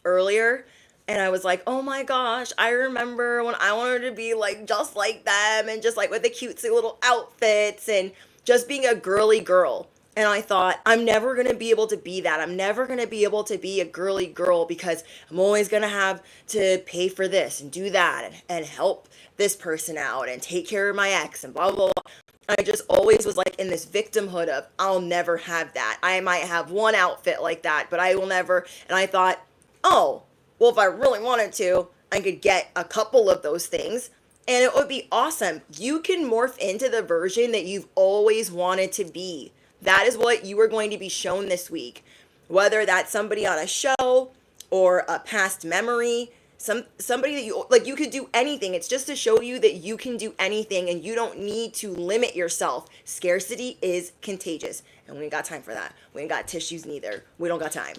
earlier, and I was like, oh my gosh, I remember when I wanted to be like just like them and just like with the cutesy little outfits and just being a girly girl. And I thought, I'm never going to be able to be that. I'm never going to be able to be a girly girl because I'm always going to have to pay for this and do that and help this person out and take care of my ex and blah, blah, blah. I just always was like in this victimhood of, I'll never have that. I might have one outfit like that, but I will never. And I thought, oh, well, if I really wanted to, I could get a couple of those things and it would be awesome. You can morph into the version that you've always wanted to be. That is what you are going to be shown this week. Whether that's somebody on a show or a past memory, somebody that you like, you could do anything. It's just to show you that you can do anything and you don't need to limit yourself. Scarcity is contagious, and we ain't got time for that. We ain't got tissues neither. We don't got time.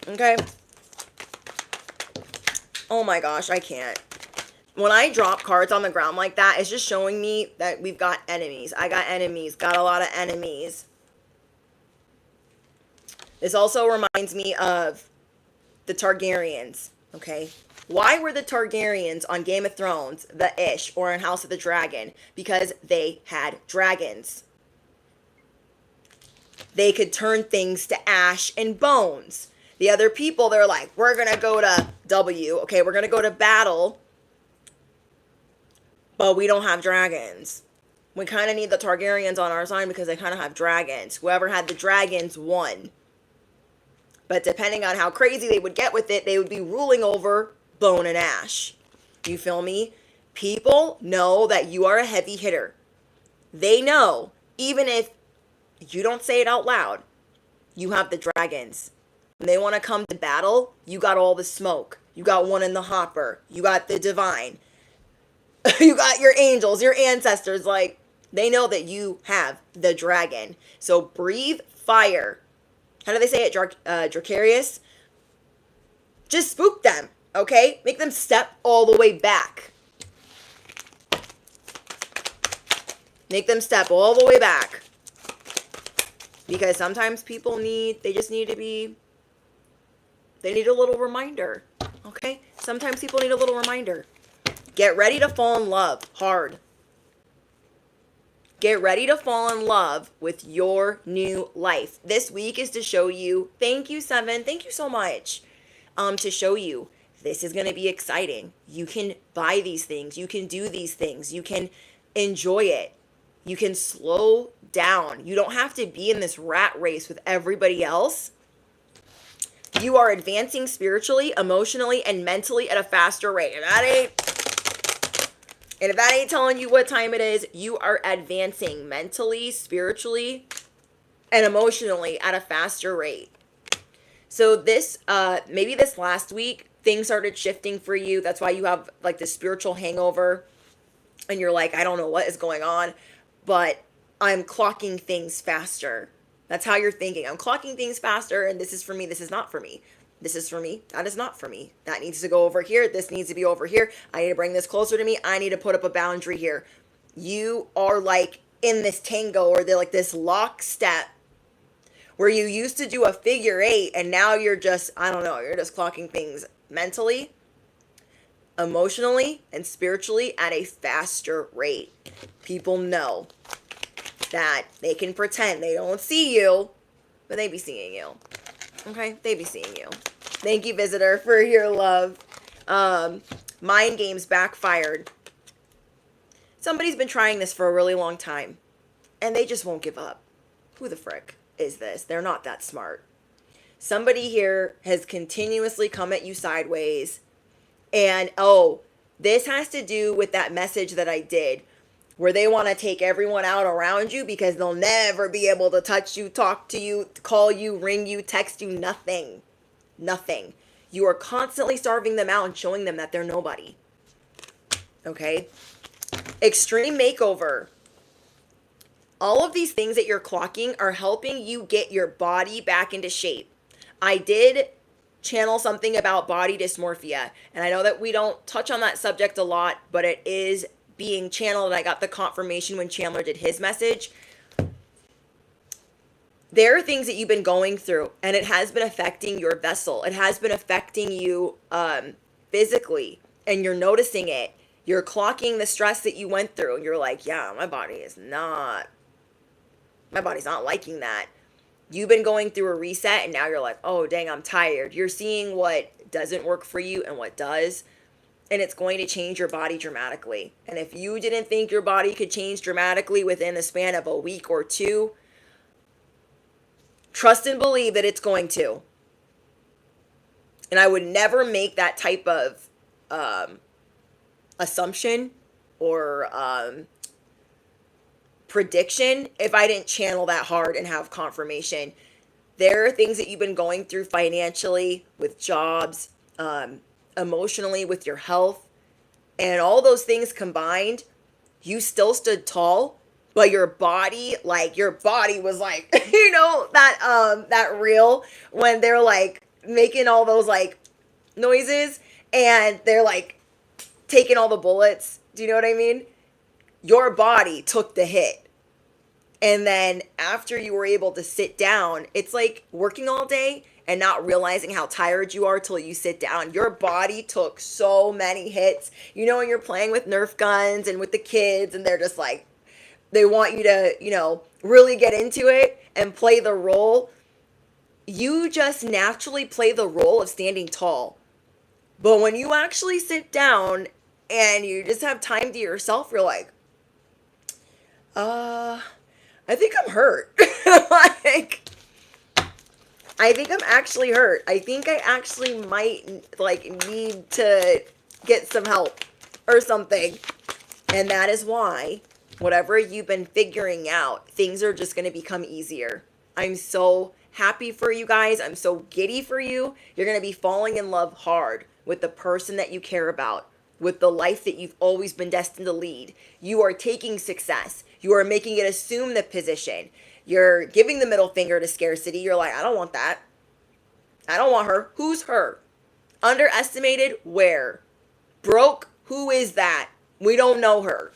Okay? Oh my gosh, I can't. When I drop cards on the ground like that, it's just showing me that we've got enemies. I got enemies. Got a lot of enemies. This also reminds me of the Targaryens. Okay? Why were the Targaryens on Game of Thrones the Ish or in House of the Dragon? Because they had dragons. They could turn things to ash and bones. The other people, they're like, we're going to go to W. Okay, we're going to go to battle. But we don't have dragons. We kind of need the Targaryens on our side because they kind of have dragons. Whoever had the dragons won. But depending on how crazy they would get with it, they would be ruling over bone and ash. You feel me? People know that you are a heavy hitter. They know, even if you don't say it out loud, you have the dragons. When they want to come to battle, you got all the smoke. You got one in the hopper. You got the divine. You got your angels, your ancestors. Like, they know that you have the dragon. So breathe fire. How do they say it? Dracarius? Just spook them, okay? Make them step all the way back. Make them step all the way back. Because sometimes people they need a little reminder, okay? Sometimes people need a little reminder. Get ready to fall in love hard. Get ready to fall in love with your new life. This week is to show you, thank you, Seven, thank you so much, to show you this is going to be exciting. You can buy these things. You can do these things. You can enjoy it. You can slow down. You don't have to be in this rat race with everybody else. You are advancing spiritually, emotionally, and mentally at a faster rate. And if that ain't telling you what time it is, you are advancing mentally, spiritually, and emotionally at a faster rate. So this, maybe this last week, things started shifting for you. That's why you have like this spiritual hangover. And you're like, I don't know what is going on, but I'm clocking things faster. That's how you're thinking. I'm clocking things faster, and this is for me. This is not for me. This is for me. That is not for me. That needs to go over here. This needs to be over here. I need to bring this closer to me. I need to put up a boundary here. You are like in this tango, or they're like this lockstep where you used to do a figure 8 and now you're just, I don't know, you're just clocking things mentally, emotionally, and spiritually at a faster rate. People know that they can pretend they don't see you, but they be seeing you. Okay? They be seeing you. Thank you, visitor, for your love. Mind games backfired. Somebody's been trying this for a really long time, and they just won't give up. Who the frick is this? They're not that smart. Somebody here has continuously come at you sideways, and this has to do with that message that I did, where they want to take everyone out around you because they'll never be able to touch you, talk to you, call you, ring you, text you, nothing. Nothing. You are constantly starving them out and showing them that they're nobody. Okay? Extreme makeover. All of these things that you're clocking are helping you get your body back into shape. I did channel something about body dysmorphia, and I know that we don't touch on that subject a lot, but it is being channeled, and I got the confirmation when Chandler did his message. There are things that you've been going through, and it has been affecting your vessel. It has been affecting you physically, and you're noticing it. You're clocking the stress that you went through, and you're like, yeah, my body's not liking that. You've been going through a reset, and now you're like, oh, dang, I'm tired. You're seeing what doesn't work for you and what does, and it's going to change your body dramatically. And if you didn't think your body could change dramatically within the span of a week or two, trust and believe that it's going to. And I would never make that type of assumption or prediction if I didn't channel that hard and have confirmation. There are things that you've been going through financially, with jobs, emotionally, with your health, and all those things combined, you still stood tall. But your body was like, that reel when they're like making all those like noises and they're like taking all the bullets. Do you know what I mean? Your body took the hit. And then after you were able to sit down, it's like working all day and not realizing how tired you are till you sit down. Your body took so many hits. You know, when you're playing with Nerf guns and with the kids and they're just like, they want you to, really get into it and play the role. You just naturally play the role of standing tall. But when you actually sit down and you just have time to yourself, you're like, I think I'm hurt. I think I'm actually hurt. I think I actually might need to get some help or something. And that is why whatever you've been figuring out, things are just going to become easier. I'm so happy for you guys. I'm so giddy for you. You're going to be falling in love hard with the person that you care about, with the life that you've always been destined to lead. You are taking success. You are making it assume the position. You're giving the middle finger to scarcity. You're like, I don't want that. I don't want her. Who's her? Underestimated? Where? Broke? Who is that? We don't know her.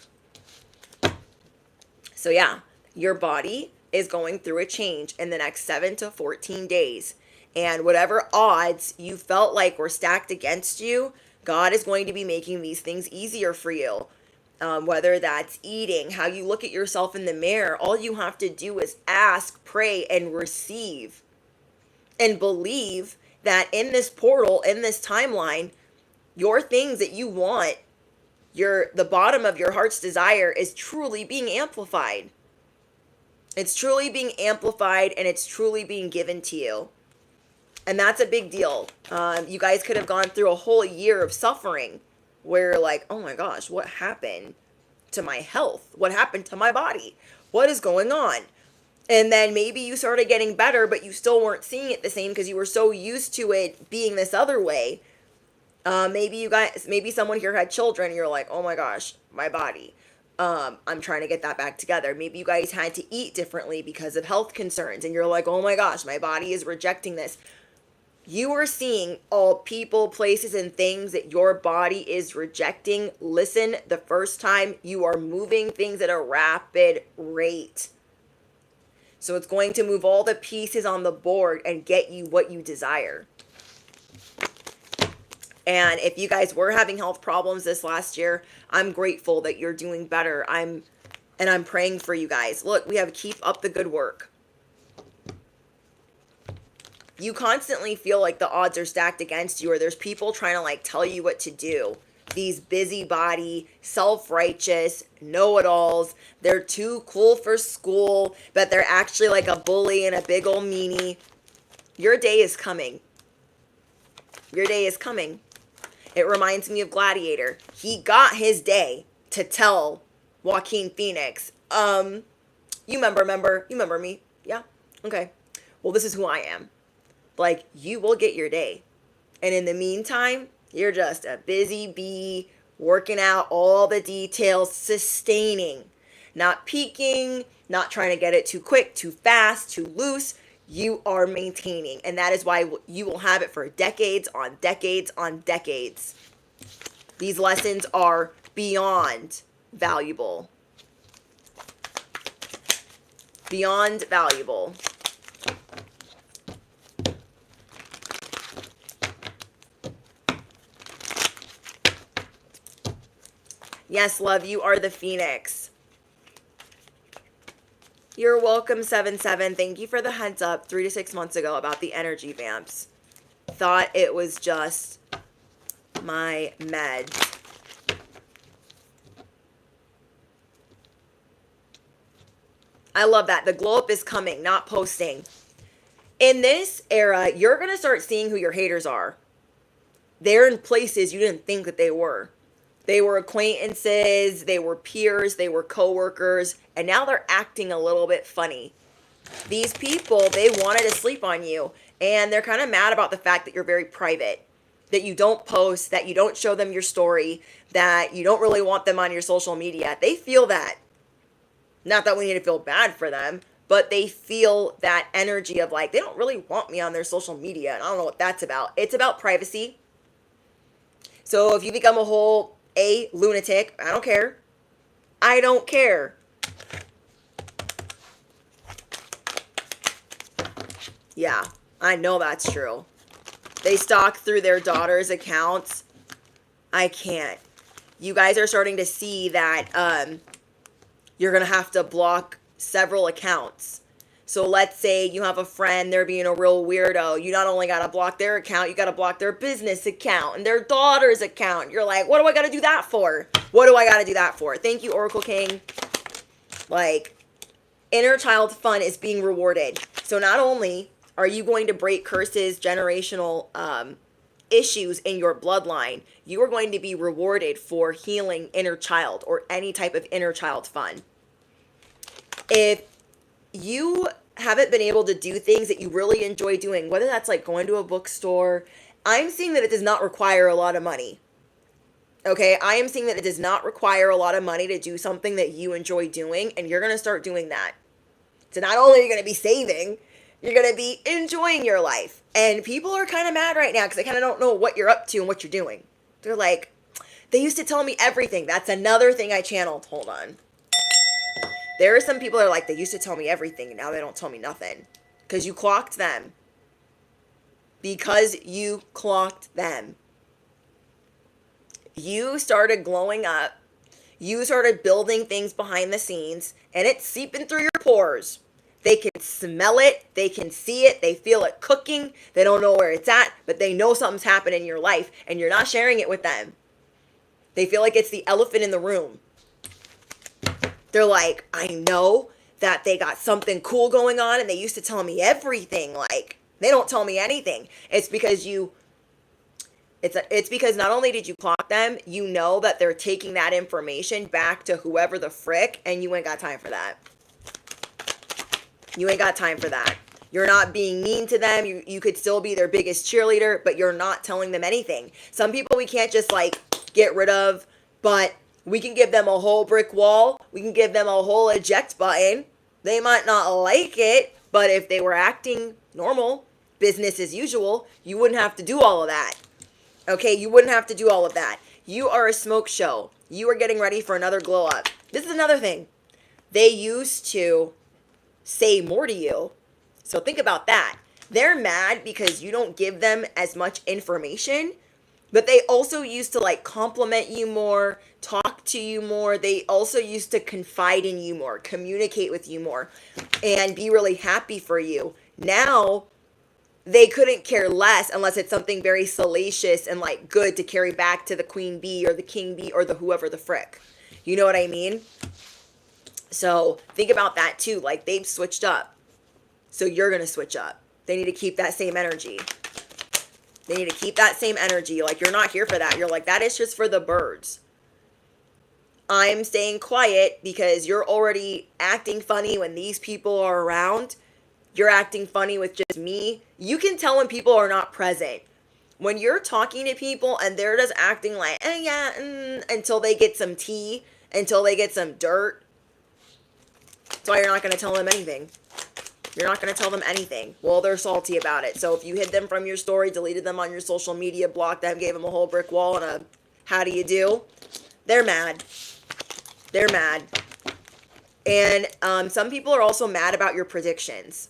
So yeah, your body is going through a change in the next 7 to 14 days. And whatever odds you felt like were stacked against you, God is going to be making these things easier for you. Whether that's eating, how you look at yourself in the mirror, all you have to do is ask, pray, and receive. And believe that in this portal, in this timeline, your things that you want, the bottom of your heart's desire is truly being amplified. It's truly being amplified and it's truly being given to you. And that's a big deal. You guys could have gone through a whole year of suffering where you're like, oh my gosh, what happened to my health? What happened to my body? What is going on? And then maybe you started getting better, but you still weren't seeing it the same because you were so used to it being this other way. Maybe someone here had children and you're like, oh my gosh, my body. I'm trying to get that back together. Maybe you guys had to eat differently because of health concerns and you're like, oh my gosh, my body is rejecting this. You are seeing all people, places, and things that your body is rejecting. Listen, the first time you are moving things at a rapid rate. So it's going to move all the pieces on the board and get you what you desire. And if you guys were having health problems this last year, I'm grateful that you're doing better. I'm praying for you guys. Look, we have keep up the good work. You constantly feel like the odds are stacked against you, or there's people trying to tell you what to do. These busybody, self-righteous, know-it-alls. They're too cool for school, but they're actually like a bully and a big old meanie. Your day is coming. Your day is coming. It reminds me of Gladiator. He got his day to tell Joaquin Phoenix, you remember me? Yeah? Okay. Well, this is who I am. You will get your day. And in the meantime, you're just a busy bee, working out all the details, sustaining. not peaking, not trying to get it too quick, too fast, too loose. You are maintaining, and that is why you will have it for decades on decades on decades. These lessons are beyond valuable. Beyond valuable. Yes, love, you are the phoenix. You're welcome, 7-7. Thank you for the heads up 3 to 6 months ago about the energy vamps. Thought it was just my meds. I love that. The glow up is coming, not posting. In this era, you're going to start seeing who your haters are. They're in places you didn't think that they were. They were acquaintances, they were peers, they were coworkers, and now they're acting a little bit funny. These people, they wanted to sleep on you, and they're kind of mad about the fact that you're very private, that you don't post, that you don't show them your story, that you don't really want them on your social media. They feel that. Not that we need to feel bad for them, but they feel that energy of like, they don't really want me on their social media, and I don't know what that's about. It's about privacy. So if you become a whole lunatic, I don't care. I don't care. Yeah, I know that's true. They stalk through their daughter's accounts. I can't. You guys are starting to see that you're going to have to block several accounts. So let's say you have a friend, they're being a real weirdo. You not only got to block their account, you got to block their business account and their daughter's account. You're like, what do I got to do that for? What do I got to do that for? Thank you, Oracle King. Like, inner child fun is being rewarded. So not only are you going to break curses, generational issues in your bloodline, you are going to be rewarded for healing inner child or any type of inner child fun. If you haven't been able to do things that you really enjoy doing, whether that's like going to a bookstore, I'm seeing that it does not require a lot of money. Okay, I am seeing that it does not require a lot of money to do something that you enjoy doing, and you're going to start doing that. So not only are you going to be saving, you're going to be enjoying your life. And people are kind of mad right now because they kind of don't know what you're up to and what you're doing. They're like, they used to tell me everything. That's another thing I channeled. Hold on. There are some people that are like, they used to tell me everything, and now they don't tell me nothing. Because you clocked them. Because you clocked them. You started glowing up. You started building things behind the scenes, and it's seeping through your pores. They can smell it. They can see it. They feel it cooking. They don't know where it's at, but they know something's happened in your life, and you're not sharing it with them. They feel like it's the elephant in the room. They're like, I know that they got something cool going on and they used to tell me everything. Like, they don't tell me anything. It's because it's because not only did you clock them, you know that they're taking that information back to whoever the frick, and you ain't got time for that. You ain't got time for that. You're not being mean to them. You could still be their biggest cheerleader, but you're not telling them anything. Some people we can't just like get rid of, but we can give them a whole brick wall. We can give them a whole eject button. They might not like it, but if they were acting normal, business as usual, you wouldn't have to do all of that. Okay, you wouldn't have to do all of that. You are a smoke show. You are getting ready for another glow up. This is another thing. They used to say more to you. So think about that. They're mad because you don't give them as much information, but they also used to like compliment you more, talk to you more. They also used to confide in you more, communicate with you more, and be really happy for you. Now, they couldn't care less unless it's something very salacious and like good to carry back to the queen bee or the king bee or the whoever the frick. You know what I mean? So think about that too. Like, they've switched up. So you're going to switch up. They need to keep that same energy. They need to keep that same energy. Like, you're not here for that. You're like, that is just for the birds. I'm staying quiet because you're already acting funny when these people are around. You're acting funny with just me. You can tell when people are not present. When you're talking to people and they're just acting like, until they get some tea, until they get some dirt, That's why you're not going to tell them anything. You're not going to tell them anything. Well, they're salty about it. So if you hid them from your story, deleted them on your social media, blocked them, gave them a whole brick wall and a how do you do, they're mad. They're mad. And some people are also mad about your predictions.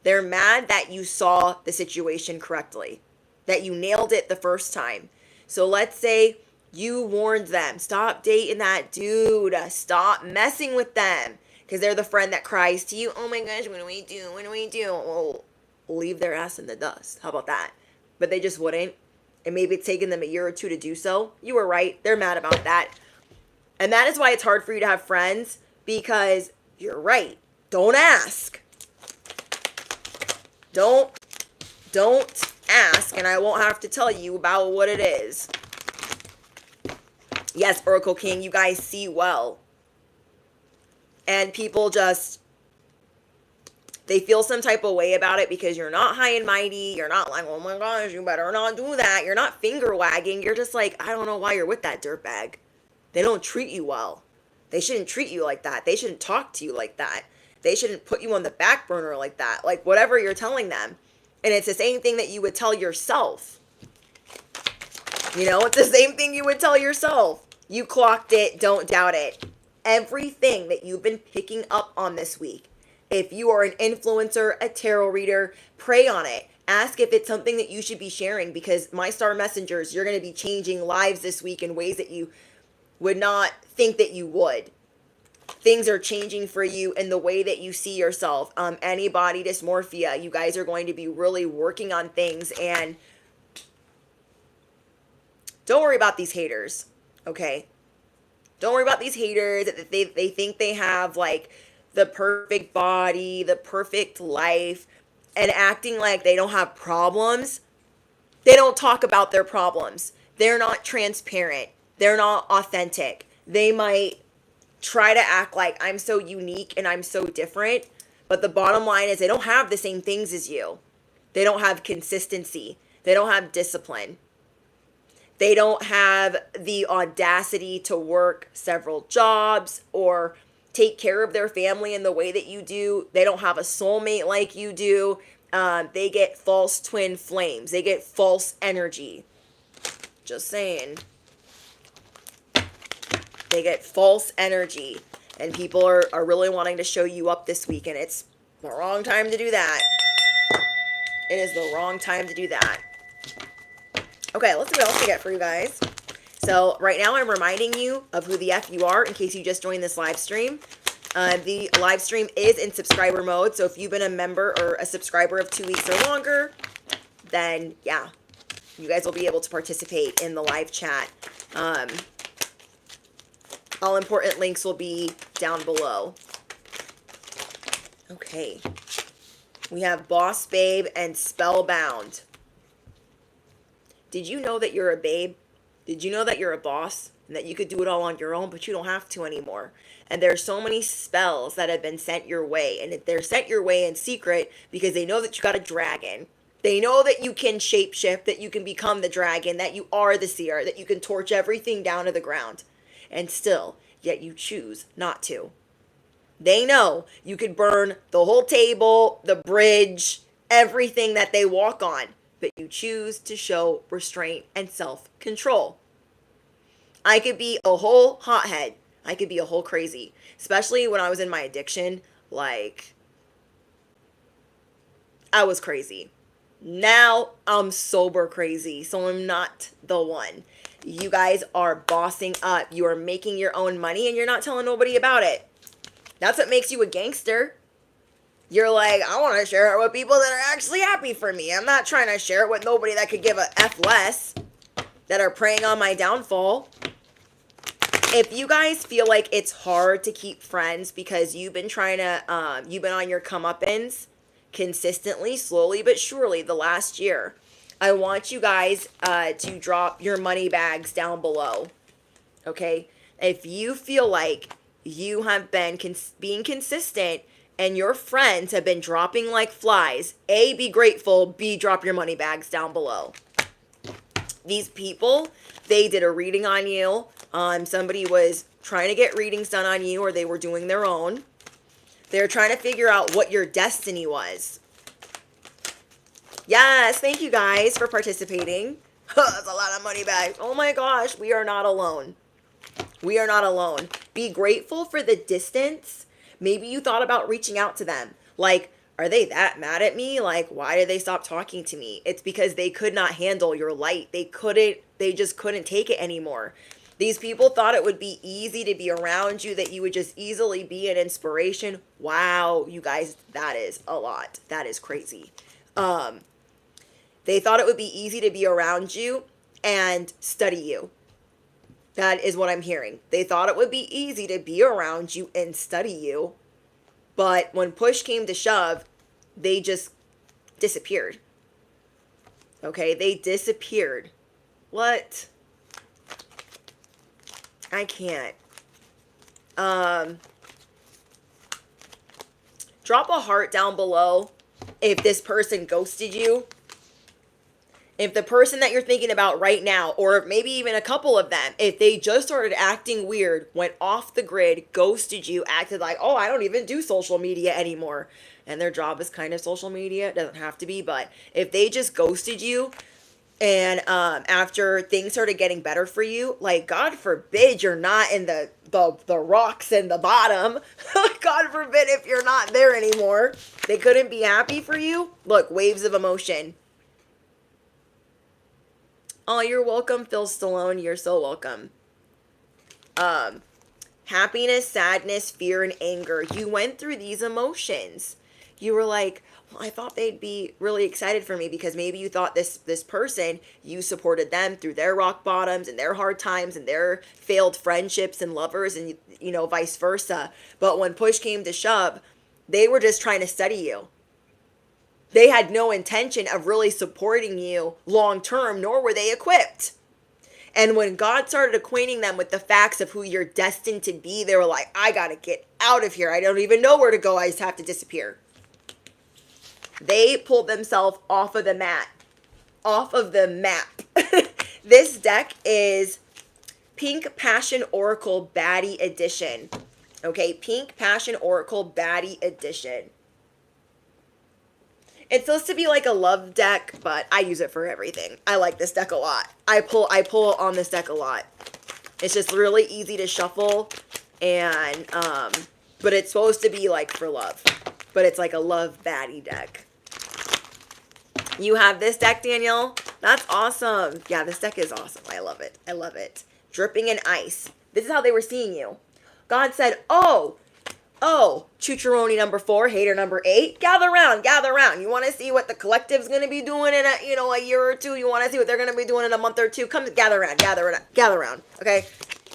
They're mad that you saw the situation correctly, that you nailed it the first time. So let's say you warned them, stop dating that dude, stop messing with them, because they're the friend that cries to you, oh my gosh, what do we do? What do we do? Well, leave their ass in the dust. How about that? But they just wouldn't. And maybe it's taken them a year or two to do so. You were right. They're mad about that. And that is why it's hard for you to have friends, because you're right. Don't ask. Don't ask, and I won't have to tell you about what it is. Yes, Oracle King, you guys see well. And people just, they feel some type of way about it because you're not high and mighty. You're not like, oh my gosh, you better not do that. You're not finger wagging. You're just like, I don't know why you're with that dirtbag. They don't treat you well. They shouldn't treat you like that. They shouldn't talk to you like that. They shouldn't put you on the back burner like that. Like whatever you're telling them. And it's the same thing that you would tell yourself. You know, it's the same thing you would tell yourself. You clocked it. Don't doubt it. Everything that you've been picking up on this week. If you are an influencer, a tarot reader, pray on it. Ask if it's something that you should be sharing, because my star messengers, you're going to be changing lives this week in ways that you would not think that you would. Things are changing for you in the way that you see yourself. Any body dysmorphia, you guys are going to be really working on things. And don't worry about these haters, okay? Don't worry about these haters. They think they have like the perfect body, the perfect life, and acting like they don't have problems. They don't talk about their problems. They're not transparent. They're not authentic. They might try to act like I'm so unique and I'm so different, but the bottom line is they don't have the same things as you. They don't have consistency. They don't have discipline. They don't have the audacity to work several jobs or take care of their family in the way that you do. They don't have a soulmate like you do. They get false twin flames. They get false energy. Just saying. They get false energy, and people are really wanting to show you up this week, and it's the wrong time to do that. It is the wrong time to do that. Okay, let's see what else we get for you guys. So right now I'm reminding you of who the F you are in case you just joined this live stream. The live stream is in subscriber mode, so if you've been a member or a subscriber of 2 weeks or longer, then yeah, you guys will be able to participate in the live chat. All important links will be down below. Okay. We have Boss Babe and Spellbound. Did you know that you're a babe? Did you know that you're a boss and that you could do it all on your own, but you don't have to anymore? And there's so many spells that have been sent your way, and they're sent your way in secret because they know that you got a dragon. They know that you can shapeshift, that you can become the dragon, that you are the seer, that you can torch everything down to the ground. And still, yet you choose not to. They know you could burn the whole table, the bridge, everything that they walk on, but you choose to show restraint and self-control. I could be a whole hothead. I could be a whole crazy, especially when I was in my addiction. Like, I was crazy. Now I'm sober crazy, so I'm not the one. You guys are bossing up. You are making your own money and you're not telling nobody about it. That's what makes you a gangster. You're like, I want to share it with people that are actually happy for me. I'm not trying to share it with nobody that could give a F less, that are preying on my downfall. If you guys feel like it's hard to keep friends because you've been trying to, you've been on your comeuppance consistently, slowly but surely the last year, I want you guys to drop your money bags down below, okay? If you feel like you have been being consistent and your friends have been dropping like flies, A, be grateful, B, drop your money bags down below. These people, they did a reading on you. Somebody was trying to get readings done on you, or they were doing their own. They're trying to figure out what your destiny was. Yes, thank you guys for participating. That's a lot of money back. Oh my gosh, we are not alone. We are not alone. Be grateful for the distance. Maybe you thought about reaching out to them. Like, are they that mad at me? Like, why did they stop talking to me? It's because they could not handle your light. They just couldn't take it anymore. These people thought it would be easy to be around you, that you would just easily be an inspiration. Wow, you guys, that is a lot. That is crazy. They thought it would be easy to be around you and study you. That is what I'm hearing. They thought it would be easy to be around you and study you. But when push came to shove, they just disappeared. Okay, they disappeared. What? I can't. Drop a heart down below if this person ghosted you. If the person that you're thinking about right now, or maybe even a couple of them, if they just started acting weird, went off the grid, ghosted you, acted like, oh, I don't even do social media anymore, and their job is kind of social media, it doesn't have to be, but if they just ghosted you, and after things started getting better for you, like, God forbid you're not in the rocks in the bottom. God forbid if you're not there anymore. They couldn't be happy for you. Look, waves of emotion. Oh, you're welcome, Phil Stallone. You're so welcome. Happiness, sadness, fear, and anger. You went through these emotions. You were like, well, I thought they'd be really excited for me, because maybe you thought this person, you supported them through their rock bottoms and their hard times and their failed friendships and lovers, and, you know, vice versa. But when push came to shove, they were just trying to study you. They had no intention of really supporting you long term, nor were they equipped. And when God started acquainting them with the facts of who you're destined to be, they were like, I gotta get out of here. I don't even know where to go. I just have to disappear. They pulled themselves off of the mat. Off of the map. This deck is Pink Passion Oracle Baddie Edition. Okay, Pink Passion Oracle Baddie Edition. It's supposed to be like a love deck, but I use it for everything. I like this deck a lot. I pull on this deck a lot. It's just really easy to shuffle, and but it's supposed to be like for love. But it's like a love baddie deck. You have this deck, Daniel? That's awesome. Yeah, this deck is awesome. I love it. I love it. Dripping in ice. This is how they were seeing you. God said, oh, Chucheroni number 4, hater number 8, gather around. You want to see what the collective's going to be doing in a year or two? You want to see what they're going to be doing in a month or two? Come gather around, okay?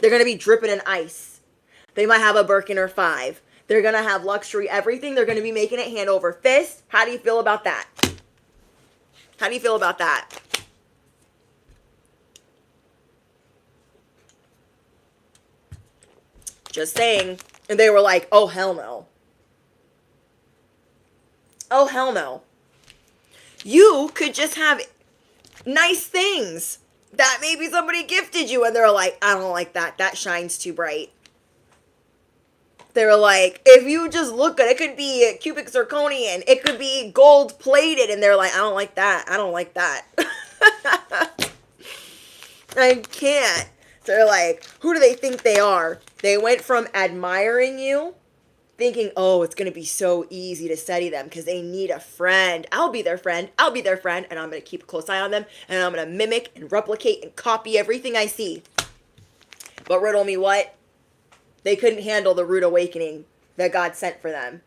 They're going to be dripping in ice. They might have a Birkin or 5. They're going to have luxury everything. They're going to be making it hand over fist. How do you feel about that? How do you feel about that? Just saying. And they were like, oh, hell no. Oh, hell no. You could just have nice things that maybe somebody gifted you, and they're like, I don't like that. That shines too bright. They were like, if you just look good, it could be cubic zirconian. It could be gold plated. And they're like, I don't like that. I don't like that. I can't. So they're like, who do they think they are? They went from admiring you, thinking, oh, it's going to be so easy to study them because they need a friend. I'll be their friend. And I'm going to keep a close eye on them. And I'm going to mimic and replicate and copy everything I see. But riddle me what? They couldn't handle the rude awakening that God sent for them.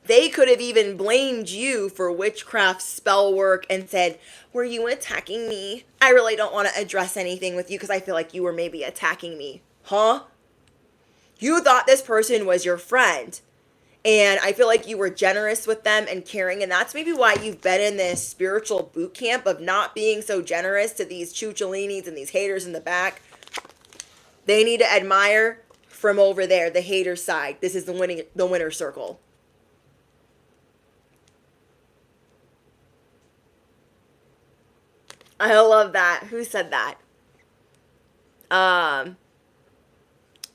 They could have even blamed you for witchcraft spell work and said, were you attacking me? I really don't want to address anything with you because I feel like you were maybe attacking me. Huh? You thought this person was your friend. And I feel like you were generous with them and caring. And that's maybe why you've been in this spiritual boot camp of not being so generous to these chucholinis and these haters in the back. They need to admire from over there, the hater side. This is the winner circle. I love that. Who said that?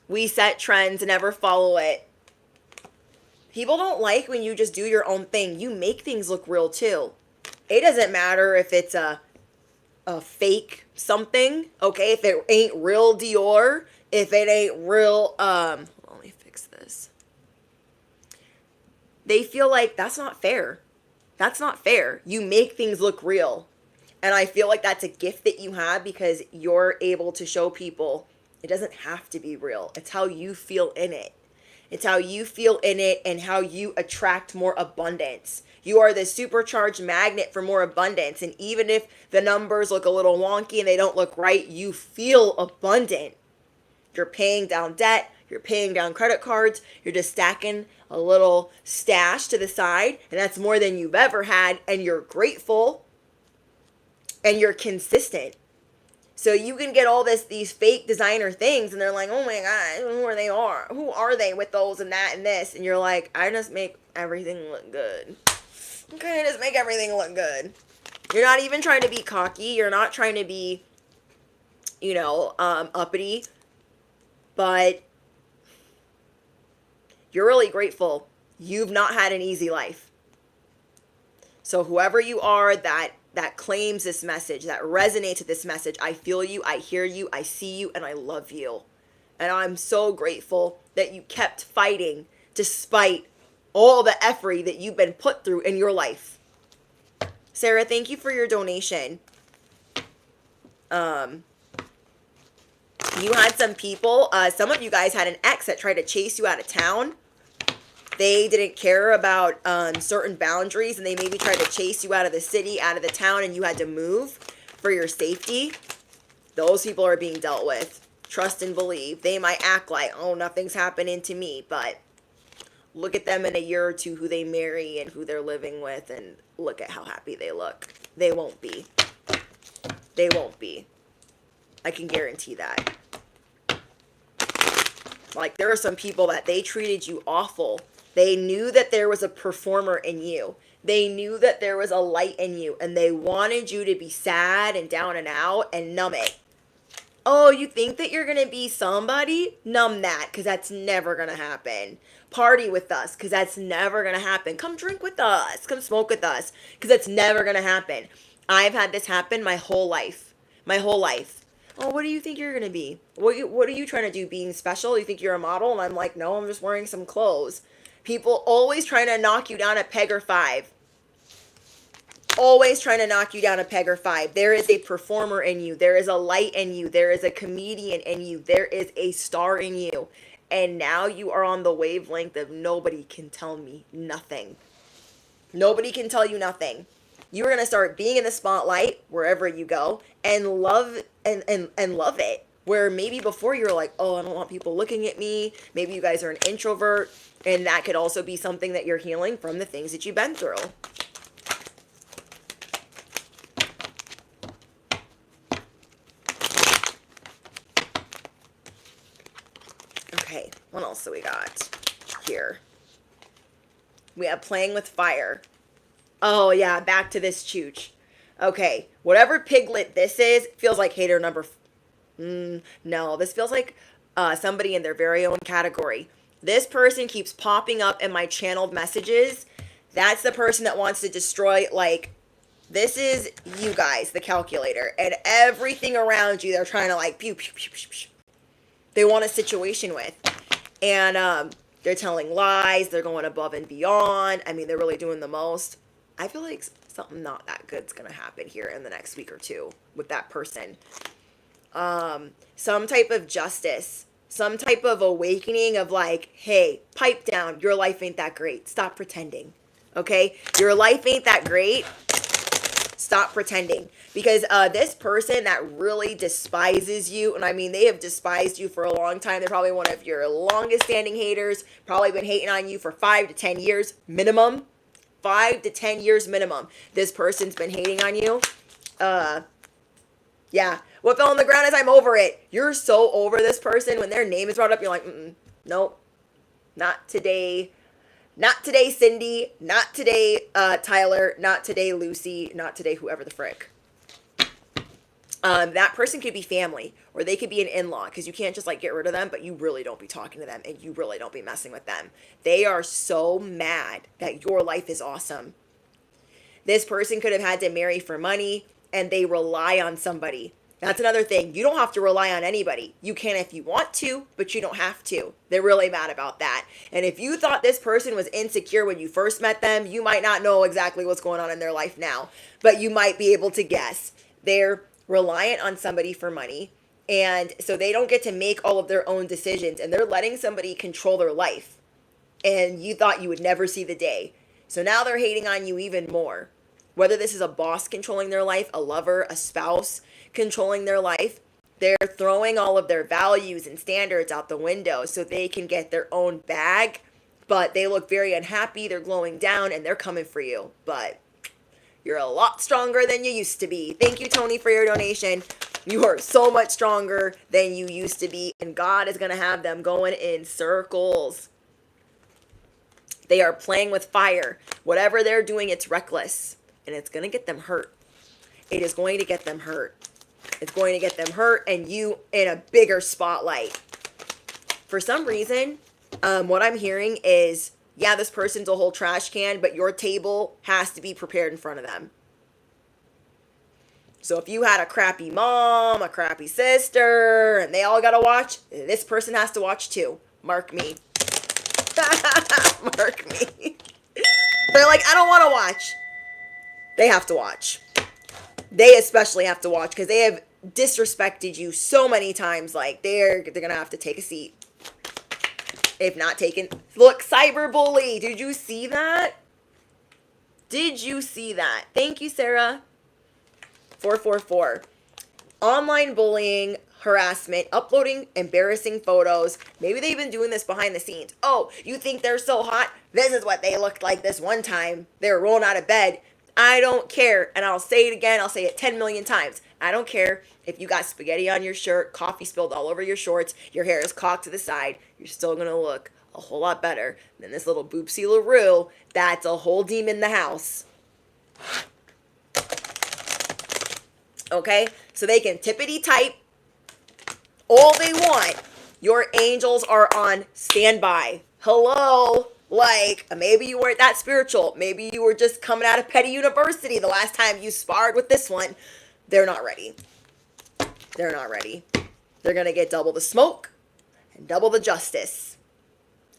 We set trends, never follow it. People don't like when you just do your own thing. You make things look real too. It doesn't matter if it's a fake something, okay? If it ain't real Dior, if it ain't real, let me fix this. They feel like that's not fair. That's not fair. You make things look real. And I feel like that's a gift that you have because you're able to show people it doesn't have to be real. It's how you feel in it. It's how you feel in it and how you attract more abundance. You are the supercharged magnet for more abundance. And even if the numbers look a little wonky and they don't look right, you feel abundant. You're paying down debt. You're paying down credit cards. You're just stacking a little stash to the side. And that's more than you've ever had. And you're grateful. And you're consistent. So you can get all these fake designer things and they're like, oh my God, who are they with those and that and this? And you're like, I just make everything look good. Okay, I just make everything look good. You're not even trying to be cocky. You're not trying to be, uppity. But you're really grateful. You've not had an easy life. So whoever you are that claims this message, that resonates with this message, I feel you, I hear you, I see you, and I love you. And I'm so grateful that you kept fighting despite all the effery that you've been put through in your life. Sarah, thank you for your donation. You had some people, some of you guys had an ex that tried to chase you out of town. They didn't care about certain boundaries and they maybe tried to chase you out of the city, out of the town, and you had to move for your safety. Those people are being dealt with. Trust and believe. They might act like, oh, nothing's happening to me, but look at them in a year or two, who they marry and who they're living with, and look at how happy they look. They won't be. They won't be. I can guarantee that. Like, there are some people that they treated you awful. They knew that there was a performer in you. They knew that there was a light in you, and they wanted you to be sad and down and out and numb it. Oh, you think that you're going to be somebody? Numb that, because that's never going to happen. Party with us, because that's never going to happen. Come drink with us. Come smoke with us, because that's never going to happen. I've had this happen my whole life. My whole life. Oh, what do you think you're going to be? What are you trying to do, being special? You think you're a model? And I'm like, no, I'm just wearing some clothes. People always trying to knock you down a peg or five. Always trying to knock you down a peg or five. There is a performer in you. There is a light in you. There is a comedian in you. There is a star in you. And now you are on the wavelength of nobody can tell me nothing. Nobody can tell you nothing. You are going to start being in the spotlight wherever you go and love and love it. Where maybe before you're like, oh, I don't want people looking at me. Maybe you guys are an introvert. And that could also be something that you're healing from the things that you've been through. Okay, what else do we got here? We have playing with fire. Oh, yeah, back to this chooch. Okay, whatever piglet this is, feels like hater number... no, this feels like somebody in their very own category. This person keeps popping up in my channeled messages. That's the person that wants to destroy, like, this is you guys, the calculator. And everything around you, they're trying to, like, pew, pew, pew, pew, pew. They want a situation with. And they're telling lies. They're going above and beyond. I mean, they're really doing the most. I feel like something not that good's going to happen here in the next week or two with that person. Some type of justice. Some type of awakening of like, hey, pipe down. Your life ain't that great. Stop pretending. Okay? Your life ain't that great. Stop pretending. Because this person that really despises you, and I mean, they have despised you for a long time. They're probably one of your longest standing haters. Probably been hating on you for 5 to 10 years minimum. 5 to 10 years minimum. This person's been hating on you. Yeah. What fell on the ground is I'm over it. You're so over this person. When their name is brought up, you're like, nope. Not today. Not today, Cindy. Not today, Tyler. Not today, Lucy. Not today, whoever the frick. That person could be family, or they could be an in-law, because you can't just like get rid of them, but you really don't be talking to them and you really don't be messing with them. They are so mad that your life is awesome. This person could have had to marry for money and they rely on somebody. That's another thing. You don't have to rely on anybody. You can if you want to, but you don't have to. They're really mad about that. And if you thought this person was insecure when you first met them, you might not know exactly what's going on in their life now, but you might be able to guess. They're reliant on somebody for money, and so they don't get to make all of their own decisions, and they're letting somebody control their life. And you thought you would never see the day. So now they're hating on you even more. Whether this is a boss controlling their life, a lover, a spouse controlling their life, they're throwing all of their values and standards out the window so they can get their own bag. But they look very unhappy, they're glowing down, and they're coming for you. But you're a lot stronger than you used to be. Thank you, Tony, for your donation. You are so much stronger than you used to be, and God is going to have them going in circles. They are playing with fire. Whatever they're doing, it's reckless, and it's going to get them hurt. It is going to get them hurt. It's going to get them hurt and you in a bigger spotlight. For some reason, what I'm hearing is, yeah, this person's a whole trash can, but your table has to be prepared in front of them. So if you had a crappy mom, a crappy sister, and they all got to watch, this person has to watch too. Mark me. Mark me. They're like, I don't want to watch. They have to watch. They especially have to watch because they have disrespected you so many times. Like they're going to have to take a seat. If not taken. Look, cyberbully. Did you see that? Did you see that? Thank you, Sarah. 444. Online bullying, harassment, uploading embarrassing photos. Maybe they've been doing this behind the scenes. Oh, you think they're so hot? This is what they looked like this one time. They were rolling out of bed. I don't care. And I'll say it again. I'll say it 10 million times. I don't care if you got spaghetti on your shirt, coffee spilled all over your shorts, your hair is cocked to the side. You're still going to look a whole lot better than this little Boopsie LaRue. That's a whole demon in the house. Okay? So they can tippity type all they want. Your angels are on standby. Hello? Like, maybe you weren't that spiritual. Maybe you were just coming out of Petty University the last time you sparred with this one. They're not ready. They're not ready. They're going to get double the smoke and double the justice.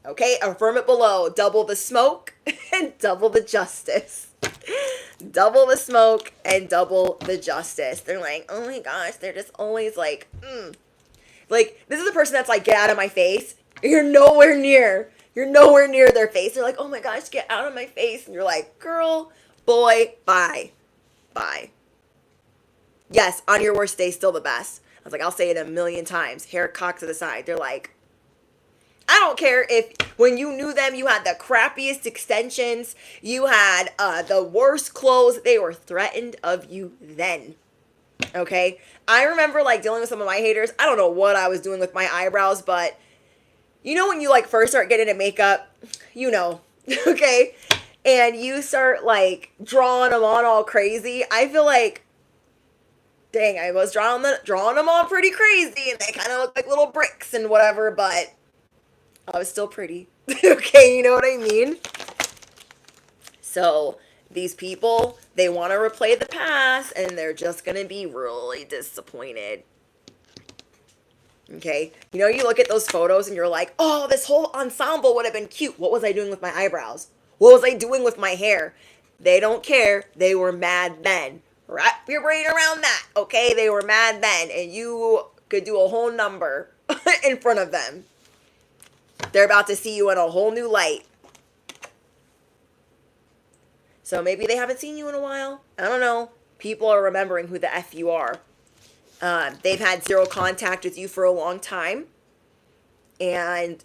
Okay, affirm it below. Double the smoke and double the justice. Double the smoke and double the justice. They're like, oh my gosh, they're just always like, Like, this is the person that's like, get out of my face. You're nowhere near. You're nowhere near their face. They're like, oh my gosh, get out of my face. And you're like, girl, boy, bye. Bye. Yes, on your worst day, still the best. I was like, I'll say it a million times. Hair cocked to the side. They're like, I don't care if when you knew them, you had the crappiest extensions. You had the worst clothes. They were threatened of you then. Okay? I remember like dealing with some of my haters. I don't know what I was doing with my eyebrows, but you know when you like first start getting into makeup, you know, okay? And you start like drawing them on all crazy. I feel like, dang, I was drawing them on pretty crazy and they kind of look like little bricks and whatever, but I was still pretty. Okay, you know what I mean? So these people, they want to replay the past and they're just going to be really disappointed. Okay, you know, you look at those photos and you're like, oh, this whole ensemble would have been cute. What was I doing with my eyebrows? What was I doing with my hair? They don't care. They were mad then. Wrap your brain around that, okay? They were mad then, and you could do a whole number in front of them. They're about to see you in a whole new light. So maybe they haven't seen you in a while. I don't know. People are remembering who the F you are. They've had zero contact with you for a long time. And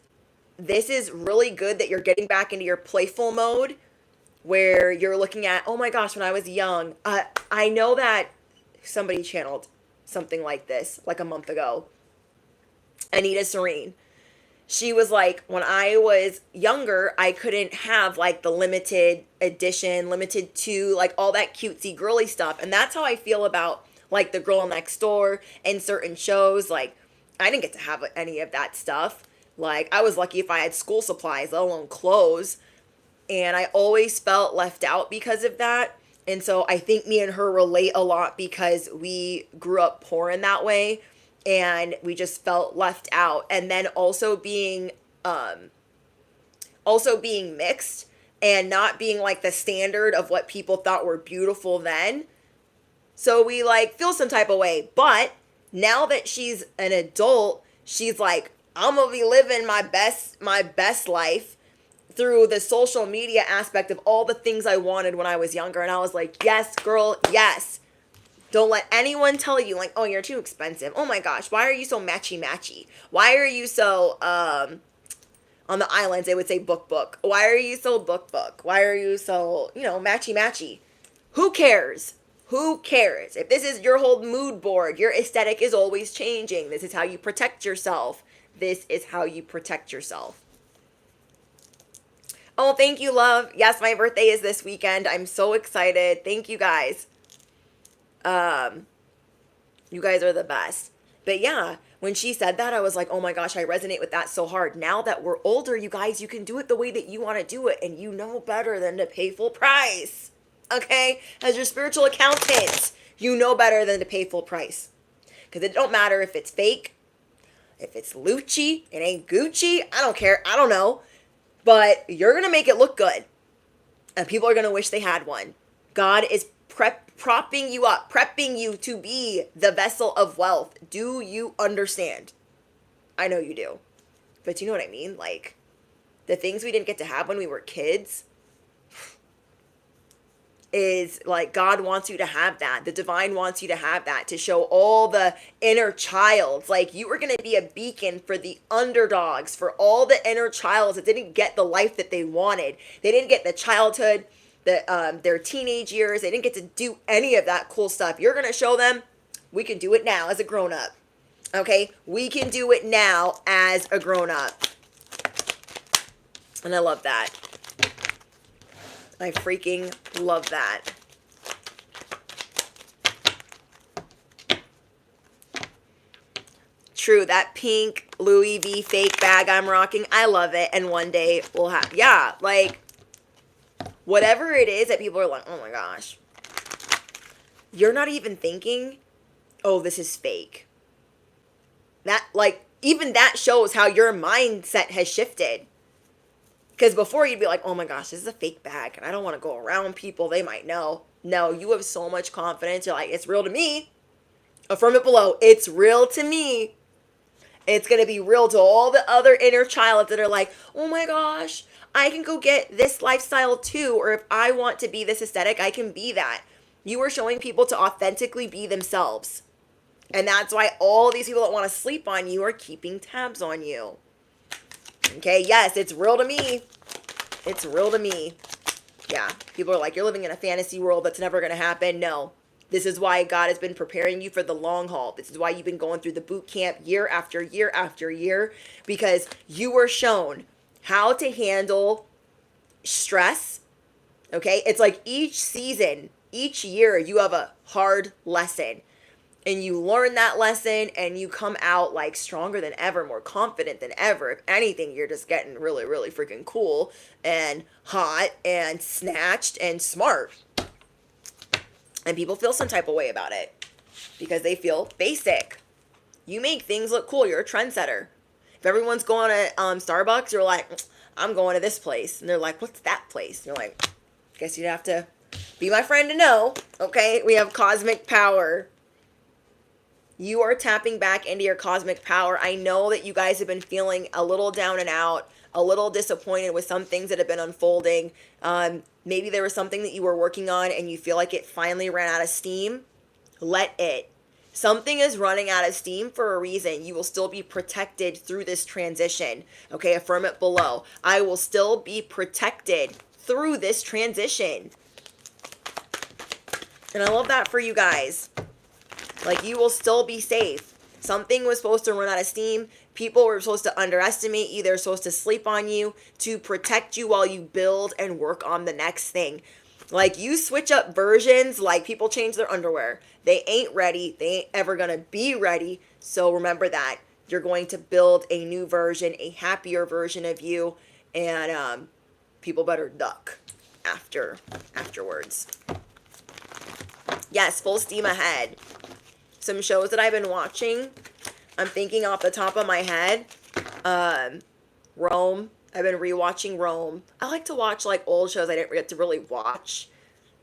this is really good that you're getting back into your playful mode where you're looking at, oh my gosh, when I was young, I know that somebody channeled something like this like a month ago. Anita Serene. She was like, when I was younger, I couldn't have like the limited edition, limited to like all that cutesy girly stuff. And that's how I feel about like The Girl Next Door and certain shows. Like, I didn't get to have any of that stuff. Like, I was lucky if I had school supplies, let alone clothes. And I always felt left out because of that. And so I think me and her relate a lot because we grew up poor in that way. And we just felt left out. And then also being mixed and not being like the standard of what people thought were beautiful then. So we like feel some type of way. But now that she's an adult, she's like, I'm gonna be living my best life through the social media aspect of all the things I wanted when I was younger. And I was like, yes, girl, yes. Don't let anyone tell you like, oh, you're too expensive. Oh my gosh, why are you so matchy? Why are you so on the islands they would say book. Why are you so book? Why are you so, matchy? Who cares? Who cares? If this is your whole mood board, your aesthetic is always changing. This is how you protect yourself. This is how you protect yourself. Oh, thank you, love. Yes, my birthday is this weekend. I'm so excited. Thank you guys. You guys are the best. But yeah, when she said that, I was like, oh my gosh, I resonate with that so hard. Now that we're older, you guys, you can do it the way that you want to do it. And you know better than to pay full price. Okay? As your spiritual accountant, you know better than to pay full price. Because it don't matter if it's fake, if it's Lucci, it ain't Gucci. I don't care. I don't know. But you're going to make it look good. And people are going to wish they had one. God is propping you up, prepping you to be the vessel of wealth. Do you understand? I know you do. But you know what I mean? Like, the things we didn't get to have when we were kids is like God wants you to have that. The divine wants you to have that, to show all the inner childs. Like, you were going to be a beacon for the underdogs, for all the inner childs that didn't get the life that they wanted. They didn't get the childhood, their teenage years. They didn't get to do any of that cool stuff. You're going to show them we can do it now as a grown-up. Okay? We can do it now as a grown-up. And I love that. I freaking love that. True, that pink Louis V fake bag I'm rocking, I love it. And one day we'll have, yeah, like, whatever it is that people are like, oh my gosh. You're not even thinking, oh, this is fake. That, like, even that shows how your mindset has shifted. Because before you'd be like, oh my gosh, this is a fake bag and I don't want to go around people. They might know. No, you have so much confidence. You're like, it's real to me. Affirm it below. It's real to me. It's going to be real to all the other inner child that are like, oh my gosh, I can go get this lifestyle too. Or if I want to be this aesthetic, I can be that. You are showing people to authentically be themselves. And that's why all these people that want to sleep on you are keeping tabs on you. Okay, yes, it's real to me. It's real to me. Yeah, people are like, you're living in a fantasy world that's never going to happen. No, this is why God has been preparing you for the long haul. This is why you've been going through the boot camp year after year after year, because you were shown how to handle stress. Okay, it's like each season, each year, you have a hard lesson. And you learn that lesson and you come out like stronger than ever, more confident than ever. If anything, you're just getting really, really freaking cool and hot and snatched and smart. And people feel some type of way about it because they feel basic. You make things look cool. You're a trendsetter. If everyone's going to Starbucks, you're like, I'm going to this place. And they're like, what's that place? And you're like, guess you'd have to be my friend to know. Okay, we have cosmic power. You are tapping back into your cosmic power. I know that you guys have been feeling a little down and out, a little disappointed with some things that have been unfolding. Maybe there was something that you were working on and you feel like it finally ran out of steam. Let it. Something is running out of steam for a reason. You will still be protected through this transition. Okay, affirm it below. I will still be protected through this transition. And I love that for you guys. Like, you will still be safe. Something was supposed to run out of steam. People were supposed to underestimate you. They're supposed to sleep on you to protect you while you build and work on the next thing. Like, you switch up versions like people change their underwear. They ain't ready. They ain't ever going to be ready. So remember that. You're going to build a new version, a happier version of you. And people better duck afterwards. Yes, full steam ahead. Some shows that I've been watching. I'm thinking off the top of my head. Rome. I've been rewatching Rome. I like to watch like old shows I didn't get to really watch.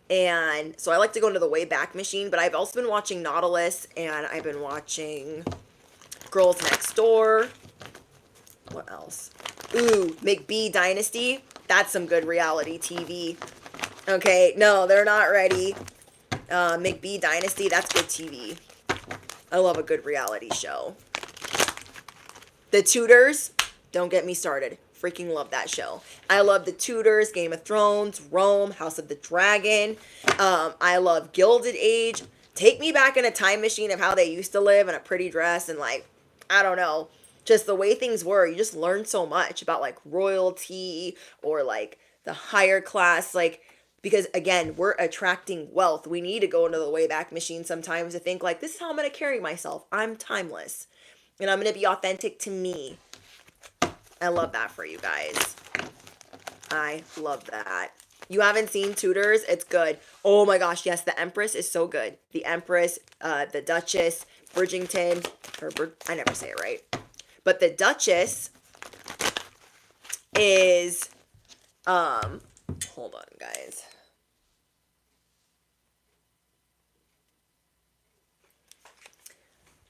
And so I like to go into the Wayback Machine, but I've also been watching Nautilus, and I've been watching Girls Next Door. What else? Ooh, McBee Dynasty. That's some good reality TV. Okay, no, they're not ready. McBee Dynasty, that's good TV. I love a good reality show. The Tudors, don't get me started. Freaking love that show. I love The Tudors, Game of Thrones, Rome, House of the Dragon. I love Gilded Age. Take me back in a time machine of how they used to live in a pretty dress and like, I don't know, just the way things were. You just learn so much about like royalty or like the higher class, like, because again, we're attracting wealth. We need to go into the Wayback Machine sometimes to think like, this is how I'm going to carry myself. I'm timeless and I'm going to be authentic to me. I love that for you guys. I love that. You haven't seen Tudors? It's good. Oh my gosh, yes, the Empress is so good. The Empress, the Duchess, Bridgerton, I never say it right. But the Duchess is, hold on, guys.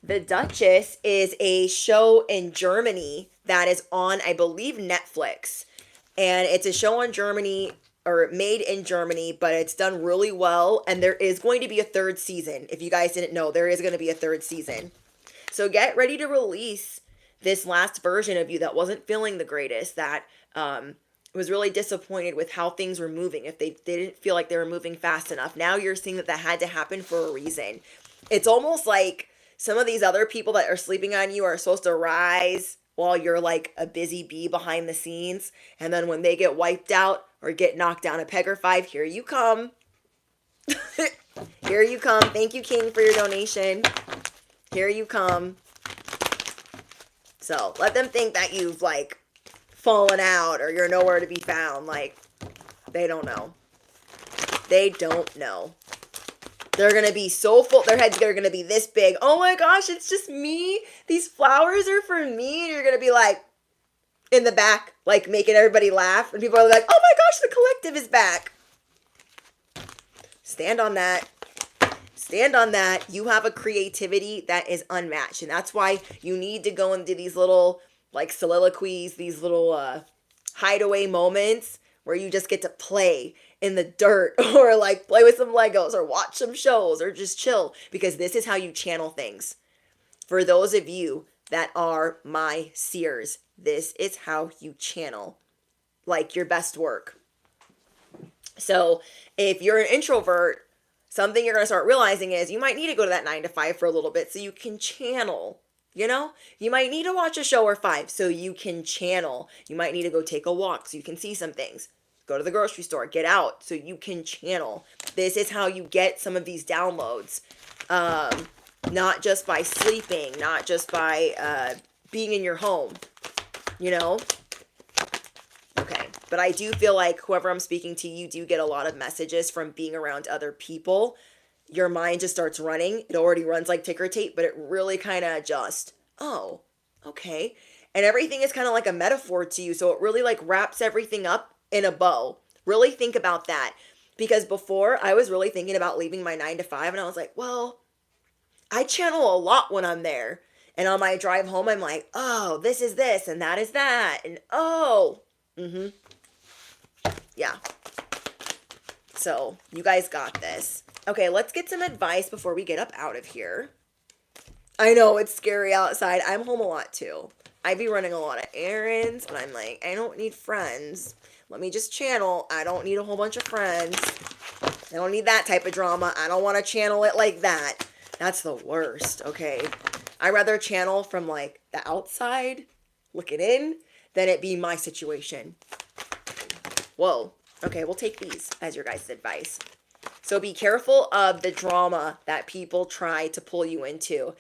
The Duchess is a show in Germany that is on, I believe, Netflix. And it's a show on Germany, or made in Germany, but it's done really well. And there is going to be a third season. If you guys didn't know, there is going to be a third season. So get ready to release this last version of you that wasn't feeling the greatest, that was really disappointed with how things were moving. If they didn't feel like they were moving fast enough. Now you're seeing that had to happen for a reason. It's almost like some of these other people that are sleeping on you are supposed to rise while you're like a busy bee behind the scenes. And then when they get wiped out or get knocked down a peg or five, here you come. Here you come. Thank you, King, for your donation. Here you come. So let them think that you've like fallen out or you're nowhere to be found. Like, they don't know. They don't know. They're going to be so full. Their heads are going to be this big. Oh my gosh, it's just me. These flowers are for me. And you're going to be like in the back, like making everybody laugh. And people are like, oh my gosh, the collective is back. Stand on that. Stand on that. You have a creativity that is unmatched. And that's why you need to go into these little like soliloquies, these little hideaway moments where you just get to play in the dirt or like play with some Legos or watch some shows or just chill, because this is how you channel things. For those of you that are my seers, this is how you channel like your best work. So if you're an introvert, something you're going to start realizing is you might need to go to that 9 to 5 for a little bit so you can channel. You know, you might need to watch a show or 5 so you can channel. You might need to go take a walk so you can see some things. Go to the grocery store, get out so you can channel. This is how you get some of these downloads. Not just by sleeping, not just by being in your home, you know? Okay, but I do feel like whoever I'm speaking to, you do get a lot of messages from being around other people. Your mind just starts running. It already runs like ticker tape, but it really kind of just, oh, okay. And everything is kind of like a metaphor to you. So it really like wraps everything up in a bow. Really think about that. Because before I was really thinking about leaving my 9 to 5 and I was like, well, I channel a lot when I'm there. And on my drive home, I'm like, oh, this is this and that is that. And oh, yeah. So you guys got this. Okay, let's get some advice before we get up out of here. I know it's scary outside. I'm home a lot too. I be running a lot of errands, but I'm like, I don't need friends. Let me just channel. I don't need a whole bunch of friends. I don't need that type of drama. I don't want to channel it like that. That's the worst, okay? I'd rather channel from like the outside, looking in, than it be my situation. Whoa. Okay, we'll take these as your guys' advice. So be careful of the drama that people try to pull you into.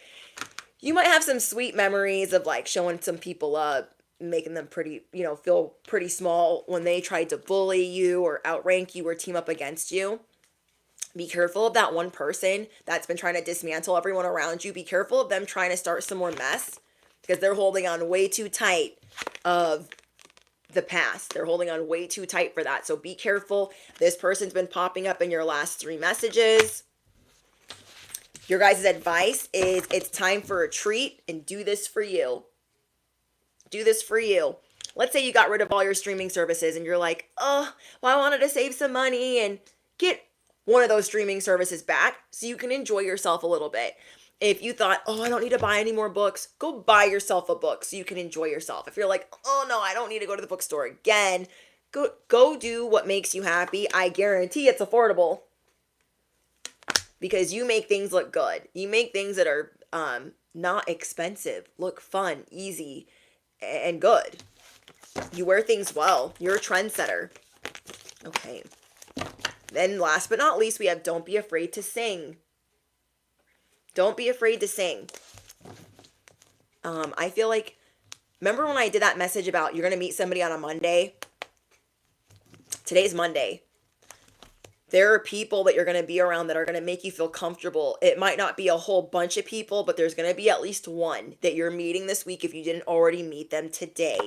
You might have some sweet memories of like showing some people up, making them pretty, feel pretty small when they tried to bully you or outrank you or team up against you. Be careful of that one person that's been trying to dismantle everyone around you. Be careful of them trying to start some more mess because they're holding on way too tight of the past. They're holding on way too tight for that. So be careful. This person's been popping up in your last 3 messages. Your guys' advice is it's time for a treat and do this for you. Do this for you. Let's say you got rid of all your streaming services and you're like, oh, well, I wanted to save some money and get one of those streaming services back so you can enjoy yourself a little bit. If you thought, oh, I don't need to buy any more books, go buy yourself a book so you can enjoy yourself. If you're like, oh no, I don't need to go to the bookstore again, go do what makes you happy. I guarantee it's affordable because you make things look good. You make things that are not expensive, look fun, easy, and good. You wear things well. You're a trendsetter. Okay. Then last but not least, we have don't be afraid to sing. Don't be afraid to sing. I feel like, remember when I did that message about you're going to meet somebody on a Monday? Today's Monday. There are people that you're going to be around that are going to make you feel comfortable. It might not be a whole bunch of people, but there's going to be at least one that you're meeting this week if you didn't already meet them today.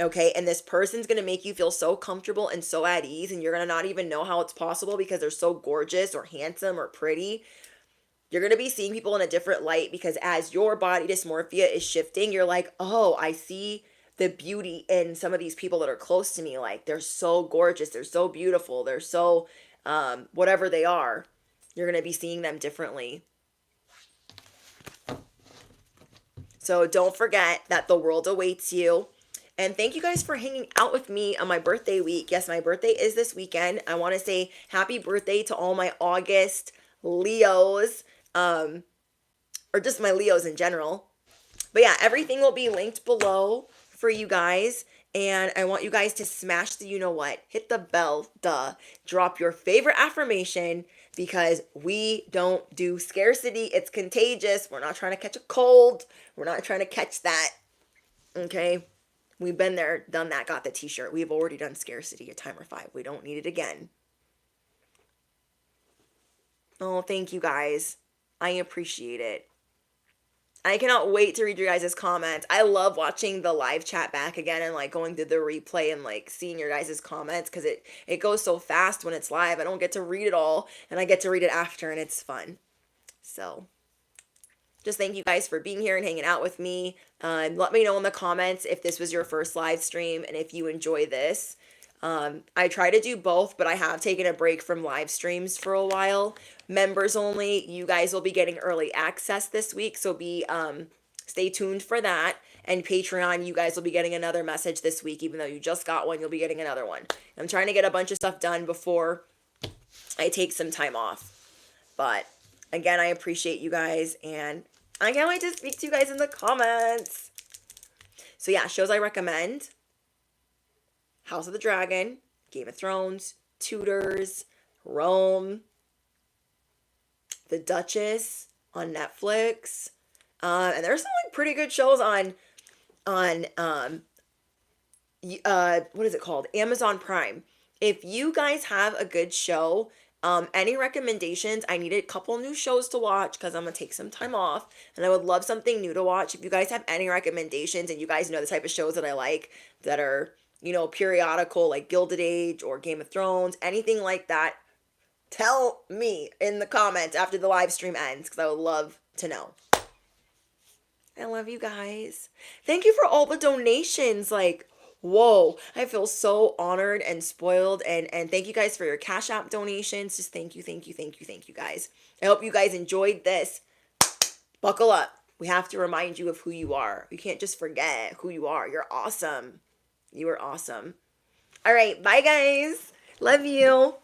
Okay, and this person's going to make you feel so comfortable and so at ease, and you're going to not even know how it's possible because they're so gorgeous or handsome or pretty. You're going to be seeing people in a different light because as your body dysmorphia is shifting, you're like, oh, I see the beauty in some of these people that are close to me. Like, they're so gorgeous. They're so beautiful. They're so whatever they are. You're going to be seeing them differently. So don't forget that the world awaits you. And thank you guys for hanging out with me on my birthday week. Yes, my birthday is this weekend. I want to say happy birthday to all my August Leos, or just my Leos in general. But yeah, everything will be linked below for you guys. And I want you guys to smash the you-know-what. Hit the bell, drop your favorite affirmation because we don't do scarcity. It's contagious. We're not trying to catch a cold. We're not trying to catch that. Okay? We've been there, done that, got the t-shirt. We've already done scarcity at timer 5. We don't need it again. Oh, thank you guys. I appreciate it. I cannot wait to read your guys' comments. I love watching the live chat back again and like going through the replay and like seeing your guys' comments because it goes so fast when it's live. I don't get to read it all and I get to read it after and it's fun. So just thank you guys for being here and hanging out with me. Let me know in the comments if this was your first live stream and if you enjoy this. I try to do both, but I have taken a break from live streams for a while. Members only, you guys will be getting early access this week, so stay tuned for that. And Patreon, you guys will be getting another message this week. Even though you just got one, you'll be getting another one. I'm trying to get a bunch of stuff done before I take some time off. But again, I appreciate you guys, and I can't wait to speak to you guys in the comments. So yeah, shows I recommend: House of the Dragon, Game of Thrones, Tudors, Rome, The Duchess on Netflix. And there's some like pretty good shows on what is it called? Amazon Prime. If you guys have a good show, any recommendations? I need a couple new shows to watch because I'm gonna take some time off and I would love something new to watch. If you guys have any recommendations and you guys know the type of shows that I like that are, periodical, like Gilded Age or Game of Thrones, anything like that, tell me in the comments after the live stream ends because I would love to know. I love you guys. Thank you for all the donations. Like, whoa, I feel so honored and spoiled. And thank you guys for your Cash App donations. Just thank you guys. I hope you guys enjoyed this. Buckle up. We have to remind you of who you are. You can't just forget who you are. You're awesome. You are awesome. All right. Bye, guys. Love you.